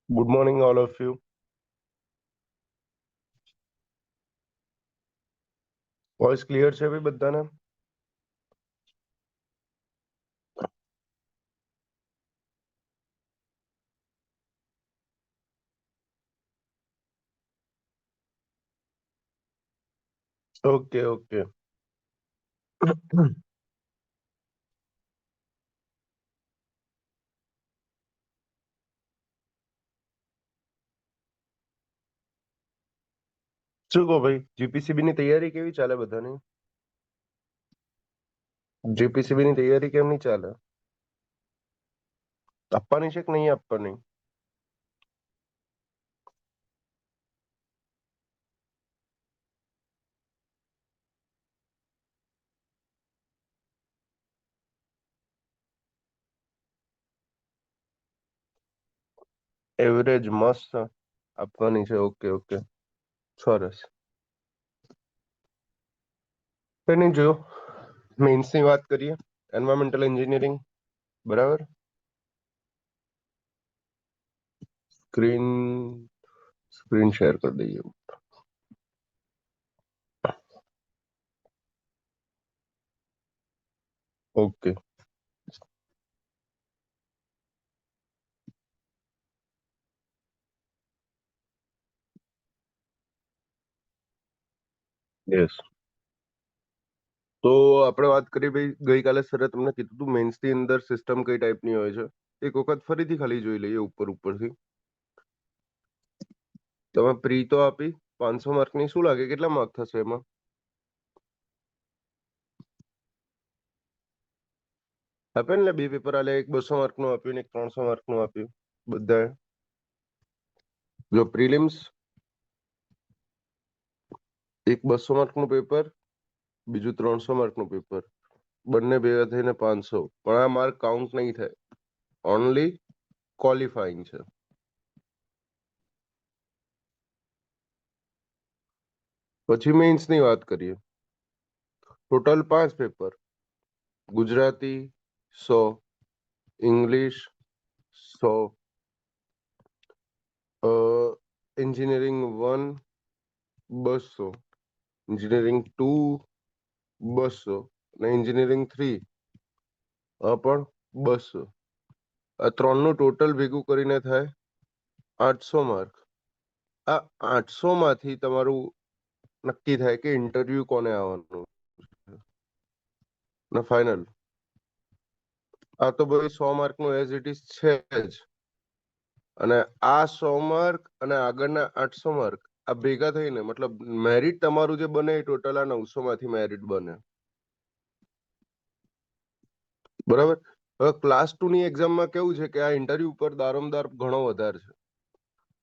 Good morning all of you. Voice clear છે ભાઈ બધાને? Okay okay. શું કહો ભાઈ, જીપીસીબી ની તૈયારી કેવી ચાલે બધાની? જીપીસીબી ની તૈયારી કેમ નહીં ચાલે? આપવાની છે કે નહીં આપવાની? એવરેજ મસ્ત આપવાની છે. ઓકે ઓકે, સરસ. એની જો મેઇન્સ ની વાત કરીએ, એન્વાયરમેન્ટલ એન્જિનિયરિંગ, બરાબર. સ્ક્રીન સ્ક્રીન શેર કરી દઈએ. ઓકે. યસ. તો આપણે વાત કરીએ ભાઈ, ગઈકાલે સરે તમને કીધું હતું મેઇન્સ ની અંદર સિસ્ટમ કઈ ટાઈપની હોય છે. એક વખત ફરીથી ખાલી જોઈ લઈએ ઉપરથી. તમે પ્રી તો આપી 500 માર્કની, શું લાગે કેટલા માર્ક થશે એમાં? આપે ને બે પેપર આલે, એક 200 માર્કનું આપ્યું ને એક 300 માર્કનું આપ્યું બધાએ. જો પ્રિલિમ્સ એક 200 માર્કનું પેપર, બીજું 300 માર્કનું પેપર, બંને ભેગા થઈને 500. પણ આ માર્ક કાઉન્ટ નહીં થાય, ઓનલી ક્વોલિફાઈંગ છે. પછી મેઇન્સ ની વાત કરીએ, total 5 paper: Gujarati 100, English 100, engineering 1 200, engineering 2 200 અને એન્જિનિયરિંગ 3 પણ 200. આ ત્રણનું ટોટલ ભેગું કરીને થાય 800 માર્ક. આ 800 માંથી તમારું નક્કી થાય કે ઇન્ટરવ્યુ કોને આવવાનું ને ફાઇનલ. આ તો ભાઈ 100 માર્કનું એઝ ઇટ ઇઝ છે જ. અને આ 100 માર્ક અને આગળના 800 માર્ક આ ભેગા થઈને મતલબ મેરિટ તમારું જે બને એ ટોટલ આ 900 માંથી મેરિટ બને, બરાબર. હવે ક્લાસ 2 ની એક્ઝામમાં કેવું છે કે આ ઇન્ટરવ્યુ ઉપર દારોમદાર ઘણો વધારે છે.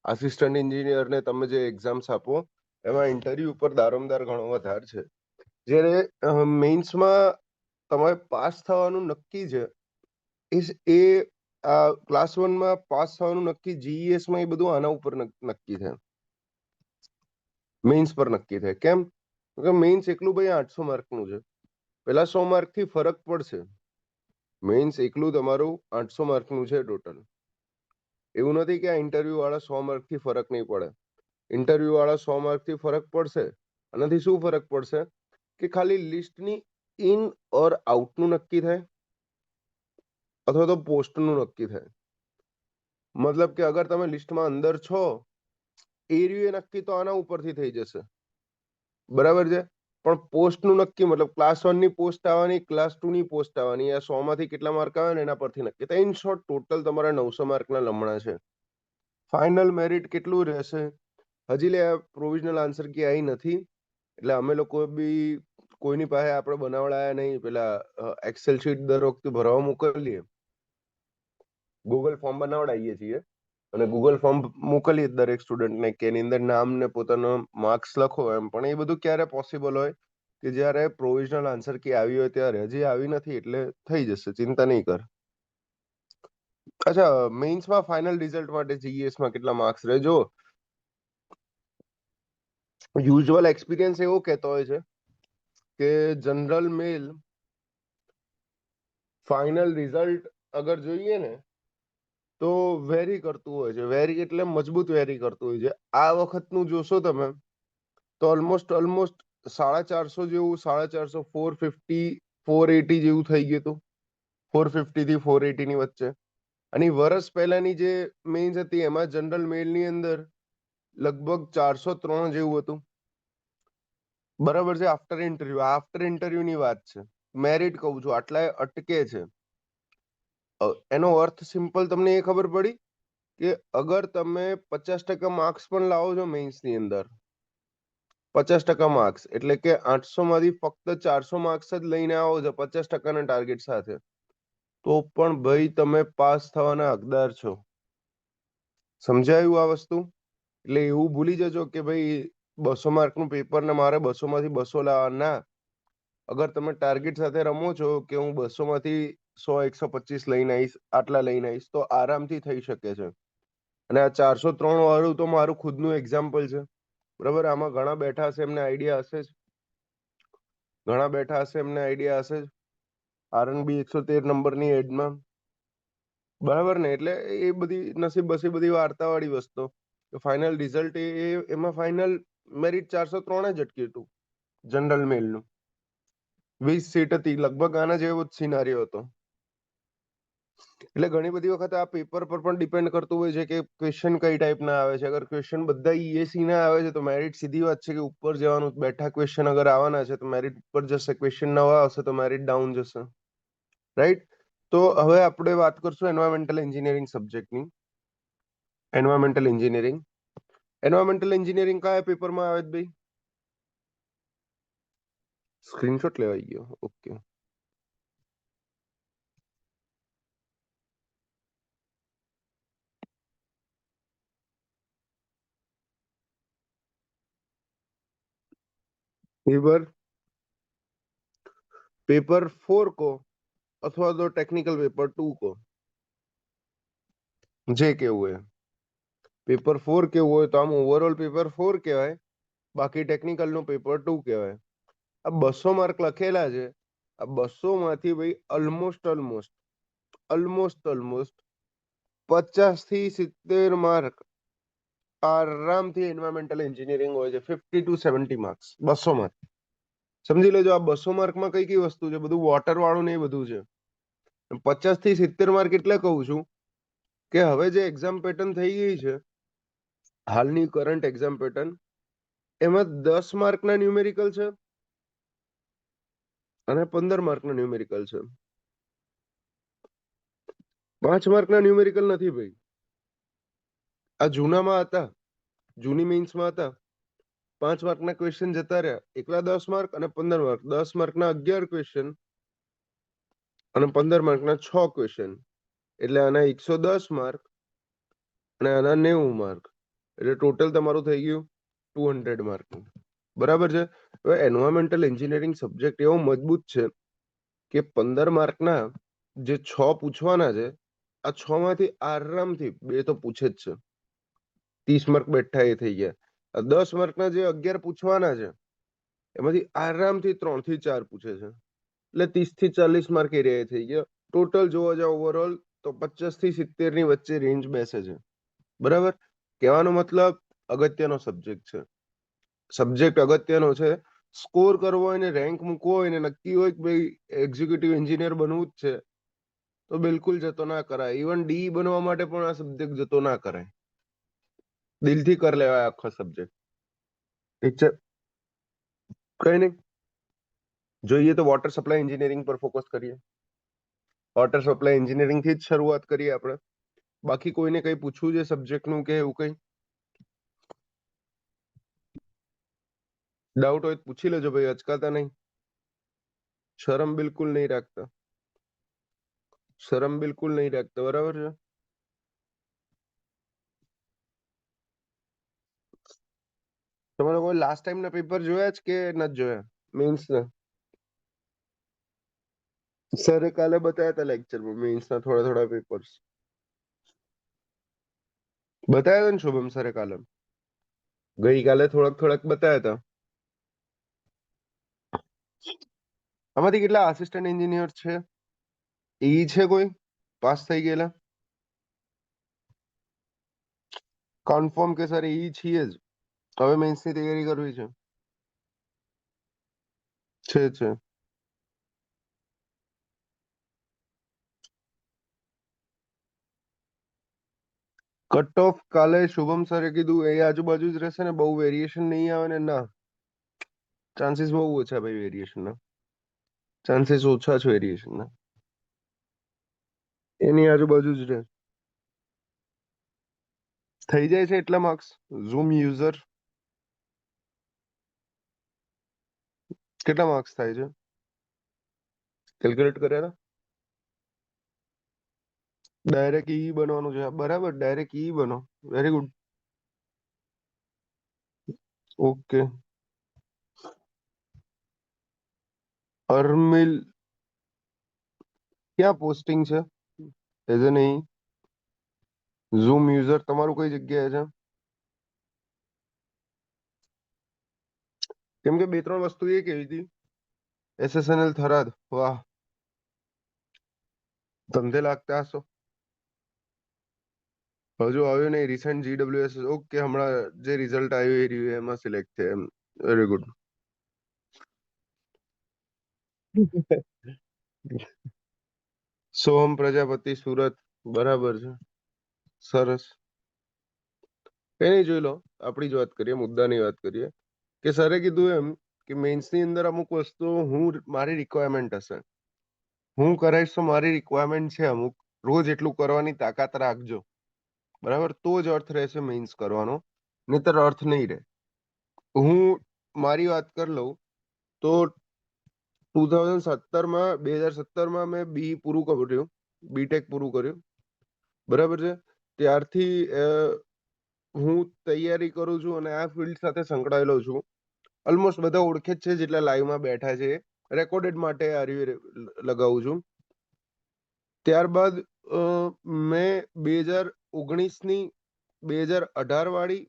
આસિસ્ટન્ટ એન્જિનિયર ને તમે જે એક્ઝામ્સ આપો એમાં ઇન્ટરવ્યુ ઉપર દારોમદાર ઘણો વધારે છે. જ્યારે મેઇન્સમાં તમારે પાસ થવાનું નક્કી છે, એ આ ક્લાસ 1 માં પાસ થવાનું નક્કી, જીઈએસ માં એ બધું આના ઉપર નક્કી થાય, મેઇન્સ પર નક્કી થાય. કેમ? કે મેઇન્સ એકલું ભાઈ 800 માર્કનું છે, પેલા 100 માર્ક થી ફરક પડશે. મેઇન્સ એકલું તમારું 800 માર્કનું છે ટોટલ. એવું નથી કે આ ઇન્ટરવ્યુ વાળા 100 માર્ક થી ફરક નહીં પડે. ઇન્ટરવ્યુ વાળા 100 માર્ક થી ફરક પડશે. આનાથી શું ફરક પડશે કે ખાલી લિસ્ટની ઇન ઓર આઉટનું નક્કી થાય અથવા તો પોસ્ટનું નક્કી થાય. મતલબ કે અગર તમે લિસ્ટમાં અંદર છો, એરિયો નક્કી તો આના ઉપરથી થઈ જશે, બરાબર છે. પણ પોસ્ટનું નક્કી મતલબ ક્લાસ 1 ની પોસ્ટ આવવાની, ક્લાસ 2 ની પોસ્ટ આવવાની, આ 100 માંથી કેટલા માર્ક આવે ને એના પરથી નક્કી થાય. ઇન શોર્ટ ટોટલ તમારા 900 માર્કના લમણા છે. ફાઇનલ મેરિટ કેટલું રહેશે હજી લે પ્રોવિઝનલ આન્સર કી આવી નથી, એટલે અમે લોકો બી કોઈની પાસે આપણે બનાવડાયા નહીં. પેલા એક્સેલ શીટ દર વખતે ભરવા મોકલીએ, ગૂગલ ફોર્મ બનાવડાવીએ છીએ અને ગૂગલ ફોર્મ મોકલીએ દરેક સ્ટુડન્ટને કે એની અંદર નામ ને પોતાનો માર્ક્સ લખો એમ. પણ એ બધું ક્યારે પોસિબલ હોય કે જ્યારે પ્રોવિઝનલ આન્સર કી આવી હોય ત્યારે. હજી આવી નથી એટલે થઈ જશે, ચિંતા નહીં કર. અચ્છા, મેઇન્સમાં ફાઇનલ રિઝલ્ટ માટે જીઈએસ માં કેટલા માર્ક્સ રહે? જો યુઝ્યુઅલ એક્સપિરિયન્સ એવો કહેતો હોય છે કે જનરલ મેલ ફાઇનલ રિઝલ્ટ અગર જોઈએ ને તો વેરી કરતું હોય છે. વેરી એટલે મજબૂત વેરી કરતું હોય છે. આ વખતનું જોશો તમે તો ઓલમોસ્ટ 450 જેવું, 450, 450, 480 જેવું થઈ ગયું હતું. 450 થી 480 ની વચ્ચે. અને વર્ષ પહેલાની જે મેઇન્સ હતી એમાં જનરલ મેલ ની અંદર લગભગ 403 જેવું હતું. બરાબર છે. આફ્ટર ઇન્ટરવ્યુ ની વાત છે. મેરિટ કહું છું, આટલા અટકે છે. એનો અર્થ સિમ્પલ તમને એ ખબર પડી કે અગર તમે 50% માર્ક્સ પણ લાવો છો મેઇન્સ ની અંદર, 50% માર્ક્સ એટલે કે 800 માંથી ફક્ત 400 માર્ક્સ જ લઈને આવો છો 50% ના ટાર્ગેટ સાથે, તો પણ ભાઈ તમે પાસ થવાના હકદાર છો. સમજાયું આ વસ્તુ? એટલે એવું ભૂલી જજો કે ભાઈ 200 માર્કનું પેપર ને મારે 200 માંથી 200 લાવવા. ના, અગર તમે ટાર્ગેટ સાથે રમો છો કે હું 200 માંથી 100, 125 લઈને આવીશ, આટલા લઈને આવીશ, તો આરામથી થઈ શકે છે. અને આ 403 વાળું તો મારું ખુદનું એક્ઝામ્પલ છે. બરાબર, આમાં ઘણા બેઠા હશે, એમને આઈડિયા હશે જ. ઘણા બેઠા હશે, એમને આઈડિયા હશે જ. આરએનબી 113 નંબરની એડમાં, બરાબર ને? એટલે એ બધી નસીબ બસી બધી વાર્તા વાળી વસ્તુ. ફાઇનલ રિઝલ્ટ એમાં ફાઇનલ મેરિટ 403 જ અટક્યું હતું જનરલ મેલનું. 20 સીટ હતી, લગભગ આના જેવો જ સિનારીઓ હતો. એટલે ઘણી બધી વખત આ પેપર પર પણ ડિપેન્ડ કરતું હોય છે કે ક્વેશ્ચન કઈ ટાઈપના આવે છે. અગર ક્વેશ્ચન બધા ઈએસસી ના આવે છે તો મેરિટ સીધી વાત છે કે ઉપર જવાનું. બેઠા ક્વેશ્ચન અગર આવવાના છે તો મેરિટ ઉપર જશે, ક્વેશ્ચન નવા આવશે તો મેરિટ ડાઉન જશે. રાઈટ? તો હવે આપણે વાત કરશું એન્વાયરમેન્ટલ એન્જિનિયરિંગ સબ્જેક્ટની. Environmental engineering. એન્વાયરમેન્ટલ એન્જિનિયરિંગ કયા પેપરમાં આવે છે ભાઈ? સ્ક્રીનશોટ લેવાઈ ગયો. ઓકે. पेपर 4 को अथवा तो टेक्निकल पेपर 2 को, જે કેવું હોય. પેપર 4 કેવું હોય તો આમ ઓવરઓલ પેપર 4 કહેવાય, બાકી ટેકનિકલ નું પેપર 2 કહેવાય. આ 200 માર્ક લખેલા છે. આ 200 માંથી ભાઈ ઓલમોસ્ટ 50 થી 70 માર્ક આરામથી એન્વાયરમેન્ટલ એન્જિનિયરિંગ હોય છે. 50 to 70 માર્ક્સ 200 માર્ક. સમજી લેજો, આ 200 માર્કમાં કઈ કઈ વસ્તુ છે? બધું વોટર વાળું ને એ બધું છે. 50 થી 70 માર્ક એટલે કહું છું કે હવે જે એક્ઝામ પેટર્ન થઈ ગઈ છે, હાલની કરંટ એક્ઝામ પેટર્ન, એમાં 10 માર્કના ન્યુમેરિકલ છે અને 15 માર્કના ન્યુમેરિકલ છે. 5 માર્કના ન્યુમેરિકલ નથી ભાઈ. આ જૂનામાં હતા, જૂની મેઇન્સમાં હતા. 5 માર્કના ક્વેશ્ચન જતા રહ્યા. એકલા 10 માર્ક અને 15 માર્ક. 10 માર્કના 11 ક્વેશ્ચન અને 15 માર્કના 6 ક્વેશ્ચન. એટલે આના 110 માર્ક અને આના 90 માર્ક. એટલે ટોટલ તમારું થઈ ગયું 200 માર્કનું. બરાબર છે? હવે એન્વાયરમેન્ટલ એન્જિનિયરિંગ સબ્જેક્ટ એવો મજબૂત છે કે 15 માર્કના જે 6 પૂછવાના છે, આ 6 માંથી આરામથી 2 તો પૂછે જ છે. 30 માર્ક બેઠા એ થઈ ગયા. 10 માર્કના જે 11 પૂછવાના છે, એમાંથી આરામથી 3 થી 4 પૂછે છે. એટલે 30 થી 40 માર્ક એરિયા થઈ ગયા. ટોટલ જોવા જાવ ઓવરઓલ તો 50 થી 70 ની વચ્ચે રેન્જ બેસે છે. બરાબર? કહેવાનો મતલબ અગત્યનો સબ્જેક્ટ છે. સબ્જેક્ટ અગત્યનો છે. સ્કોર કરવો હોય ને રેન્ક મૂકવો હોય ને નક્કી હોય કે ભાઈ એક્ઝિક્યુટિવ એન્જિનિયર બનવું જ છે, તો બિલકુલ જતો ના કરાય. ઇવન ડી બનવા માટે પણ આ સબ્જેક્ટ જતો ના કરાય. દિલથી કરી લેવાય આખો સબ્જેક્ટ. ઠીક છે? કઈ નહીં, જોઈએ તો વોટર સપ્લાય એન્જિનિયરિંગ પર ફોકસ કરીએ. વોટર સપ્લાય એન્જિનિયરિંગ થી જ શરૂઆત કરીએ આપણે. બાકી કોઈને કઈ પૂછવું છે સબ્જેક્ટ નું કે એવું કઈ ડાઉટ હોય તો પૂછી લેજો ભાઈ, અચકાતા નહીં. શરમ બિલકુલ નહીં રાખતા. શરમ બિલકુલ નહીં રાખતા. બરાબર છે? તમારે કોઈ લાસ્ટ ટાઈમ ના પેપર જોયા જ કે નથી જોયા મેન્સ ના? સરે કાલે બતાવ્યા હતા લેક્ચરમાં મેન્સ ના થોડા પેપર્સ બતાવ્યા હતા ને શુભમ સરે કાલે. ગઈકાલે થોડાક બતાવ્યા હતા. આમાંથી કેટલા આસિસ્ટન્ટ એન્જિનિયર છે? ઈ છે કોઈ પાસ થઈ ગયેલા? કન્ફર્મ કે સર એ છીએ જ, હવે મેન્સ ની તૈયારી કરવી છે. કટ ઓફ કાલે શુભમ સરે કીધું એ આજુબાજુ જ રહેશે ને, બહુ વેરિએશન નહીં આવે ને. ના, ચાન્સીસ બહુ ઓછા ભાઈ વેરિએશન ના, ચાન્સીસ ઓછા છે વેરિએશન ના, એની આજુબાજુ જ રહે. થઈ જાય છે એટલા માર્ક્સ. ઝૂમ યુઝર કેટલા માર્ક્સ થાય છે? કેલ્ક્યુલેટ કર્યા હતા? ડાયરેક્ટ ઈ બનવાનું છે બરાબર, ડાયરેક્ટ ઈ બનો. Very good. ઓકે. અર્મિલ ક્યાં પોસ્ટિંગ છે? એઝ એ નહીં, ઝૂમ યુઝર તમારું કઈ જગ્યાએ છે? કેમ કે બે ત્રણ વસ્તુ એ કેવી હતી. SSNL થરાદ, વાહ, ધંધે લાગતા હશો. હજુ આવ્યું નહીં રિસેન્ટ GWS. ઓકે, હમણાં જે રિઝલ્ટ આવ્યું એ રહ્યું એમાં સિલેક્ટ છે એમ. Very good. સોહમ પ્રજાપતિ સુરત, બરાબર છે, સરસ. કઈ નહીં, જોઈ લો. આપણી જ વાત કરીએ, મુદ્દાની વાત કરીએ કે સરે કીધું એમ કે મેન્સ ની અંદર અમુક વસ્તુ મારી રિક્વાયરમેન્ટ હશે, હું કરાઈશ તો મારી રિક્વાયરમેન્ટ છે અમુક, રોજ એટલું કરવાની તાકાત રાખજો, બરાબર, તો જ અર્થ રહેશે મેન્સ કરવાનો, નહીતર અર્થ નહીં રહે. હું મારી વાત કરી લઉં તો 2017માં મેં બી પૂરું કર્યું, બીટેક પૂરું કર્યું, બરાબર છે. ત્યારથી હું તૈયારી કરું છું અને આ ફિલ્ડ સાથે સંકળાયેલો છું. ઓલમોસ્ટ બધા ઓળખે જ છે જેટલા લાઈવમાં બેઠા છે. રેકોર્ડેડ માટે આ લગાવું છું. ત્યારબાદ મેં 2019ની, 2018 વાળી,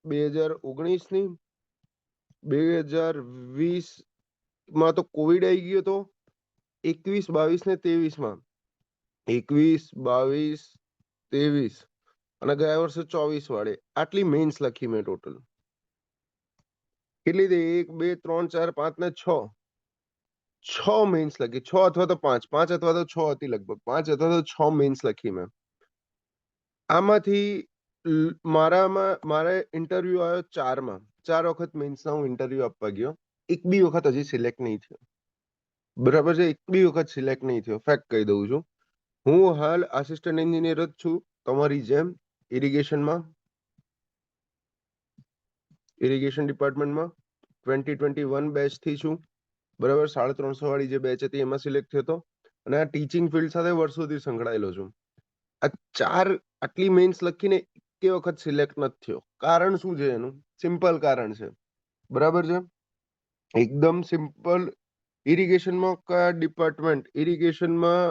2019ની, 2020માં તો કોવિડ આવી ગયો હતો. 21, 22 ને 23માં, 21, 22, 23 અને ગયા વર્ષે 24 વાળે આટલી મેઇન્સ લખી મેં ટોટલ. કેટલી થઈ? 1, 2, 3, 4, 5 ને 6, 6 મેઇન્સ લખી. 6 અથવા તો 5, 5 અથવા તો 6 હતી લગભગ, 5 અથવા તો 6 મેઇન્સ લખી મેં. આમાંથી મારે ઇન્ટરવ્યુ આવ્યો 4માં, 4 વખત મેઇન્સના હું ઇન્ટરવ્યુ આપવા ગયો, એક બી વખત હજી સિલેક્ટ નહીં થયો, બરાબર છે, એક બી વખત સિલેક્ટ નહીં થયો. ફેક્ટ કહી દઉં છું. હું હાલ આસિસ્ટન્ટ એન્જિનિયર જ છું તમારી જેમ, ઇરિગેશનમાં, ઇરિગેશન ડિપાર્ટમેન્ટમાં. 2021 બેચ થી છું, બરાબર. 350 વાળી જે બેચ હતી એમાં સિલેક્ટ થયો હતો અને આ ટીચિંગ ફિલ્ડ સાથે વર્ષોથી સંકળાયેલો છું. આ 4 આટલી મેઇન્સ લખીને એક વખત સિલેક્ટ નથી થયો. કારણ શું છે એનું? સિમ્પલ કારણ છે, બરાબર છે, એકદમ સિમ્પલ. ઇરિગેશનમાં કયા ડિપાર્ટમેન્ટ? ઇરિગેશનમાં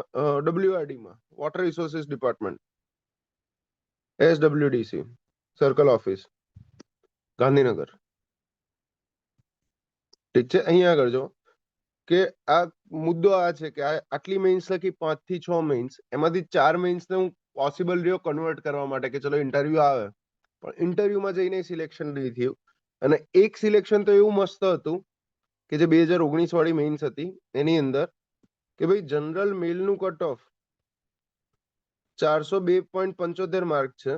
WRDમાં, water resources department, SWDC, circle office, Gandhinagar. ઠીક છે, અહીંયા આગળ જો કે આ મુદ્દો આ છે કે આટલી મેઇન્સ લખી, 5 થી 6 મેઇન્સ, એમાંથી 4 મેઇન્સને હું પોસિબલ રહ્યો કન્વર્ટ કરવા માટે કે ચલો ઇન્ટરવ્યુ આવે, પણ ઇન્ટરવ્યુમાં જઈને સિલેક્શન નહીં થયું. અને એક સિલેક્શન તો એવું મસ્ત હતું કે જે 2019 વાળી મેઇન્સ હતી એની અંદર કે ભાઈ જનરલ મેલનું કટ ઓફ 402.75 માર્ક છે.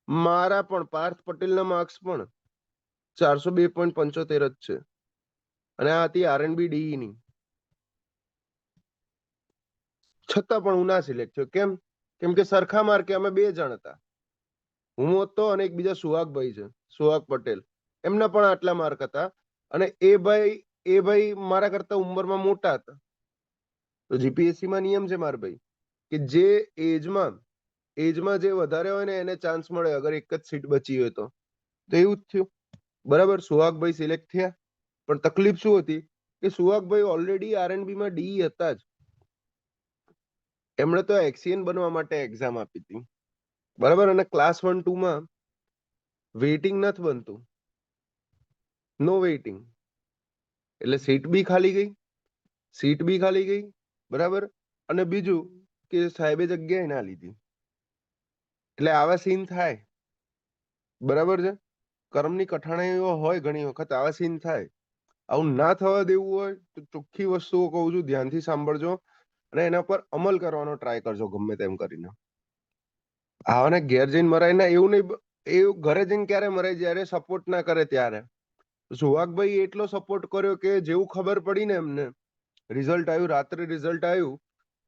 મારા પણ, પાર્થ પટેલના માર્ક્સ પણ 402.75 જ છે. અને આ હતી RNB-DE ની. છતાં પણ હું ના સિલેક્ટ થયો. કેમ? કેમ કે સરખા માર્કે અમે 2 જણ હતા, હું હતો અને એક બીજા સુહાગભાઈ છે, સુહાગ પટેલ, એમના પણ આટલા માર્ક હતા. અને એ ભાઈ મારા કરતા ઉંમરમાં મોટા હતા. તો GPSC માં નિયમ છે મારા ભાઈ કે જે એજમાં જે વધારે હોય ને એને ચાન્સ મળે, અગર એક જ સીટ બચી હોય તો એવું જ થયું, બરાબર. સુહાગભાઈ સિલેક્ટ થયા, પણ તકલીફ શું હતી કે સુહાગભાઈ ઓલરેડી RNB-માં DE હતા જ. એમણે તો એક્સિયન બનવા માટે એક્ઝામ આપી હતી, બરાબર. અને ક્લાસ 1, 2માં વેઇટિંગ નથી બનતું, નો વેઇટિંગ, એટલે સીટ બી ખાલી ગઈ, બરાબર. અને બીજું કે સાહેબે જગ્યાએ ના લીધી. એટલે આવા સીન થાય. બરાબર છે? કર્મની કઠણાઈઓ હોય, ઘણી વખત આવા સીન થાય. આવું ના થવા દેવું હોય તો ચોખ્ખી વસ્તુઓ કહું છું, ધ્યાનથી સાંભળજો અને એના પર અમલ કરવાનો ટ્રાય કરજો ગમે તેમ કરીને. આવાને ઘેર જઈને મરાય ના, એવું નહીં. એવું ઘરે જઈને ક્યારે મરાય? જયારે સપોર્ટ ના કરે ત્યારે. સુહાગભાઈ એટલો સપોર્ટ કર્યો કે જેવું ખબર પડી ને એમને, રિઝલ્ટ આવ્યું, રાત્રે રિઝલ્ટ આવ્યું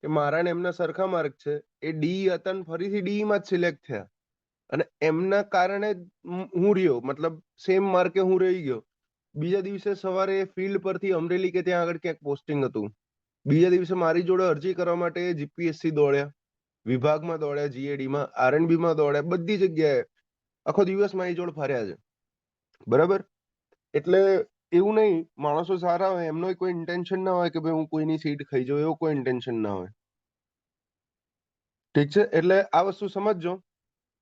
કે મારા ને એમના સરખા માર્ક છે, એ ડી હતા ને ફરીથી ડી માં જ સિલેક્ટ થયા. અને એમના કારણે હું રહ્યો, મતલબ સેમ માર્કે હું રહી ગયો. બીજા દિવસે સવારે ફિલ્ડ પરથી અમરેલી કે ત્યાં આગળ ક્યાંક પોસ્ટિંગ હતું. બીજા દિવસે મારી જોડે અરજી કરવા માટે જીપીએસસી દોડ્યા, વિભાગમાં દોડ્યા, જીએડીમાં, આરએનબી માં દોડ્યા, બધી જગ્યાએ આખો દિવસ મારી જોડે ફર્યા છે. બરાબર? એટલે એવું નહીં, માણસો સારા હોય, એમનો કોઈ ઇન્ટેન્શન ના હોય કે ભાઈ હું કોઈની સીટ ખાઈ જાઉં, એવો કોઈ ઇન્ટેન્શન ના હોય. ઠીક છે? એટલે આ વસ્તુ સમજજો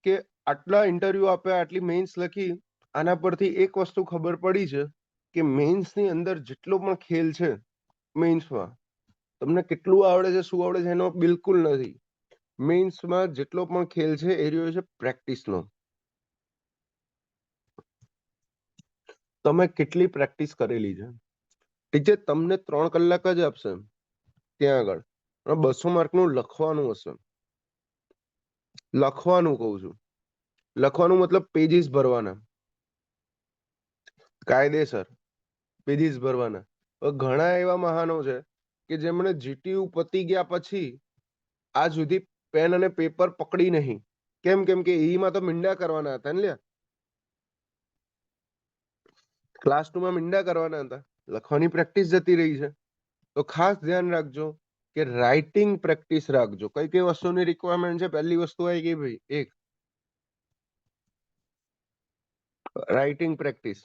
કે આટલા ઇન્ટરવ્યુ આપ્યા, આટલી મેઇન્સ લખી, આના પરથી એક વસ્તુ ખબર પડી છે કે મેઇન્સ ની અંદર જેટલો પણ ખેલ છે, મેઇન્સમાં તમને કેટલું આવડે છે, શું આવડે છે એનો બિલકુલ નથી. મેઇન્સમાં જેટલો પણ ખેલ છે એ રહ્યો છે પ્રેક્ટિસનો. તમે કેટલી પ્રેક્ટિસ કરેલી છે? ઠીક છે, તમને 3 કલાક જ આપશે ત્યાં આગળ, 200 માર્કનું લખવાનું હશે. લખવાનું કહું છું, લખવાનું મતલબ પેજીસ ભરવાના, કાયદેસર પેજીસ ભરવાના. ઘણા એવા મહાનો છે કે જેમણે જીટીયુ પતી ગયા પછી આજ સુધી પેન અને પેપર પકડી નહીં. કેમ? કેમ કે ઈમાં તો મીંડા કરવાના હતા ને લ્યા, ક્લાસ 2 માં મીંડા કરવાના હતા, લખવાની પ્રેક્ટિસ જતી રહી છે. તો ખાસ ધ્યાન રાખજો કે રાઇટિંગ પ્રેક્ટિસ રાખજો. કઈ કઈ વસ્તુની રિક્વાયરમેન્ટ છે? પહેલી વસ્તુ આવી ગઈ ભાઈ, એક રાઇટિંગ પ્રેક્ટિસ.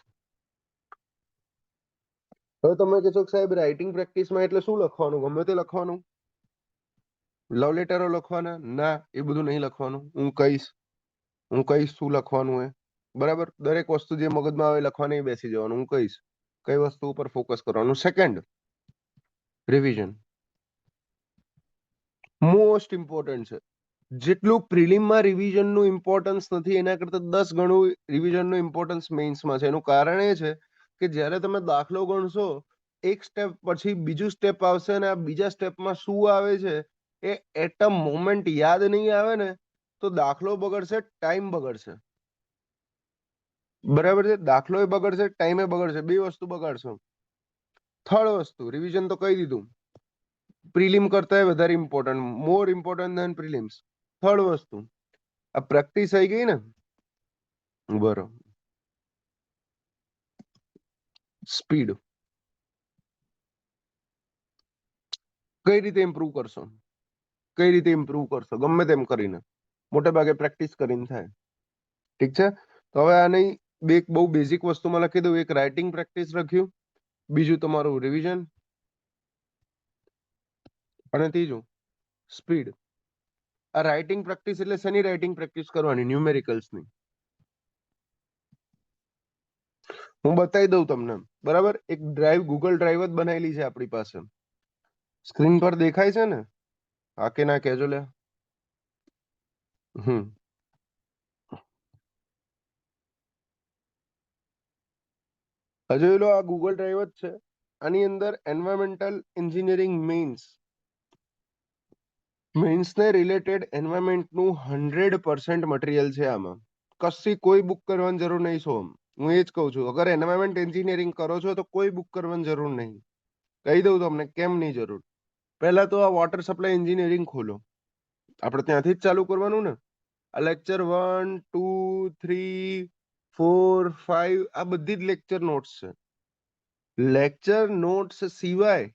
હવે તમે કહેશો કે સાહેબ રાઇટિંગ પ્રેક્ટિસમાં એટલે શું લખવાનું? ગમે તે લખવાનું? લવ લેટરો લખવાના? ના, એ બધું નહીં લખવાનું. હું કહીશ શું લખવાનું હોય. બરાબર? દરેક વસ્તુ જે મગજમાં આવે લખવાની બેસી જવાનું. હું કહીશ કઈ વસ્તુ ઉપર ફોકસ કરવાનું. સેકન્ડ, રિવિઝન મોસ્ટ ઇમ્પોર્ટન્ટ છે. જેટલું પ્રિલિમમાં રિવિઝનનું ઇમ્પોર્ટન્સ નથી, એના કરતા 10 ગણું રિવિઝનનું ઇમ્પોર્ટન્સ મેઇન્સમાં છે. એનું કારણ એ છે કે જ્યારે તમે દાખલો ગણશો, એક સ્ટેપ પછી બીજું સ્ટેપ આવશે અને આ બીજા સ્ટેપમાં શું આવે છે એ એટ અ મોમેન્ટ યાદ નહીં આવે ને તો દાખલો બગડશે, ટાઈમ બગડશે. બરાબર છે? દાખલો એ બગડશે, ટાઈમે બગડશે, બે વસ્તુ બગાડશો. થર્ડ વસ્તુ, રિવિઝન તો કહી દીધું, પ્રિલિમ કરતા વધારે important, more important than prelims. Third વસ્તુ, આ પ્રેક્ટિસ આવી ગઈ ને, બરોબર, સ્પીડ કઈ રીતે ઇમ્પ્રુવ કરશો? કઈ રીતે ઇમ્પ્રુવ કરશો? ગમે તેમ કરીને, મોટે ભાગે પ્રેક્ટિસ કરીને થાય. ઠીક છે? તો હવે આ નહીં, બે બહુ બેઝિક વસ્તુમાં લખી દઉં. એક રાઇટિંગ પ્રેક્ટિસ રાખ્યું, બીજું તમારું રિવિઝન, અને ત્રીજું સ્પીડ. આ રાઇટિંગ પ્રેક્ટિસ એટલે શેની રાઇટિંગ પ્રેક્ટિસ કરવાની? ન્યુમેરિકલ્સની. હું બતાવી દઉં તમને. બરાબર? એક ડ્રાઈવ, ગૂગલ ડ્રાઈવ જ બનાવેલી છે આપણી પાસે. સ્ક્રીન પર દેખાય છે ને? હા કે ના કહેજો લે. હજુ આ ગૂગલ ડ્રાઈવ જ છે. આની અંદર એન્વાયરમેન્ટલ એન્જિનિયરિંગ મેઇન્સને રિલેટેડ એન્વાયરમેન્ટનું 100% મટીરિયલ છે આમાં. કશી કોઈ બુક કરવાની જરૂર નહીં. સોમ, હું એ જ કહું છું, અગર એન્વાયરમેન્ટ એન્જિનિયરિંગ કરો છો તો કોઈ બુક કરવાની જરૂર નહીં. કહી દઉં તમને કેમ નહીં જરૂર. પહેલા તો આ વોટર સપ્લાય એન્જિનિયરિંગ ખોલો, આપણે ત્યાંથી જ ચાલુ કરવાનું ને. આ લેક્ચર 1, 2, 3, 4, 5 આ બધી જ લેક્ચર નોટ્સ છે. લેક્ચર નોટ્સ સિવાય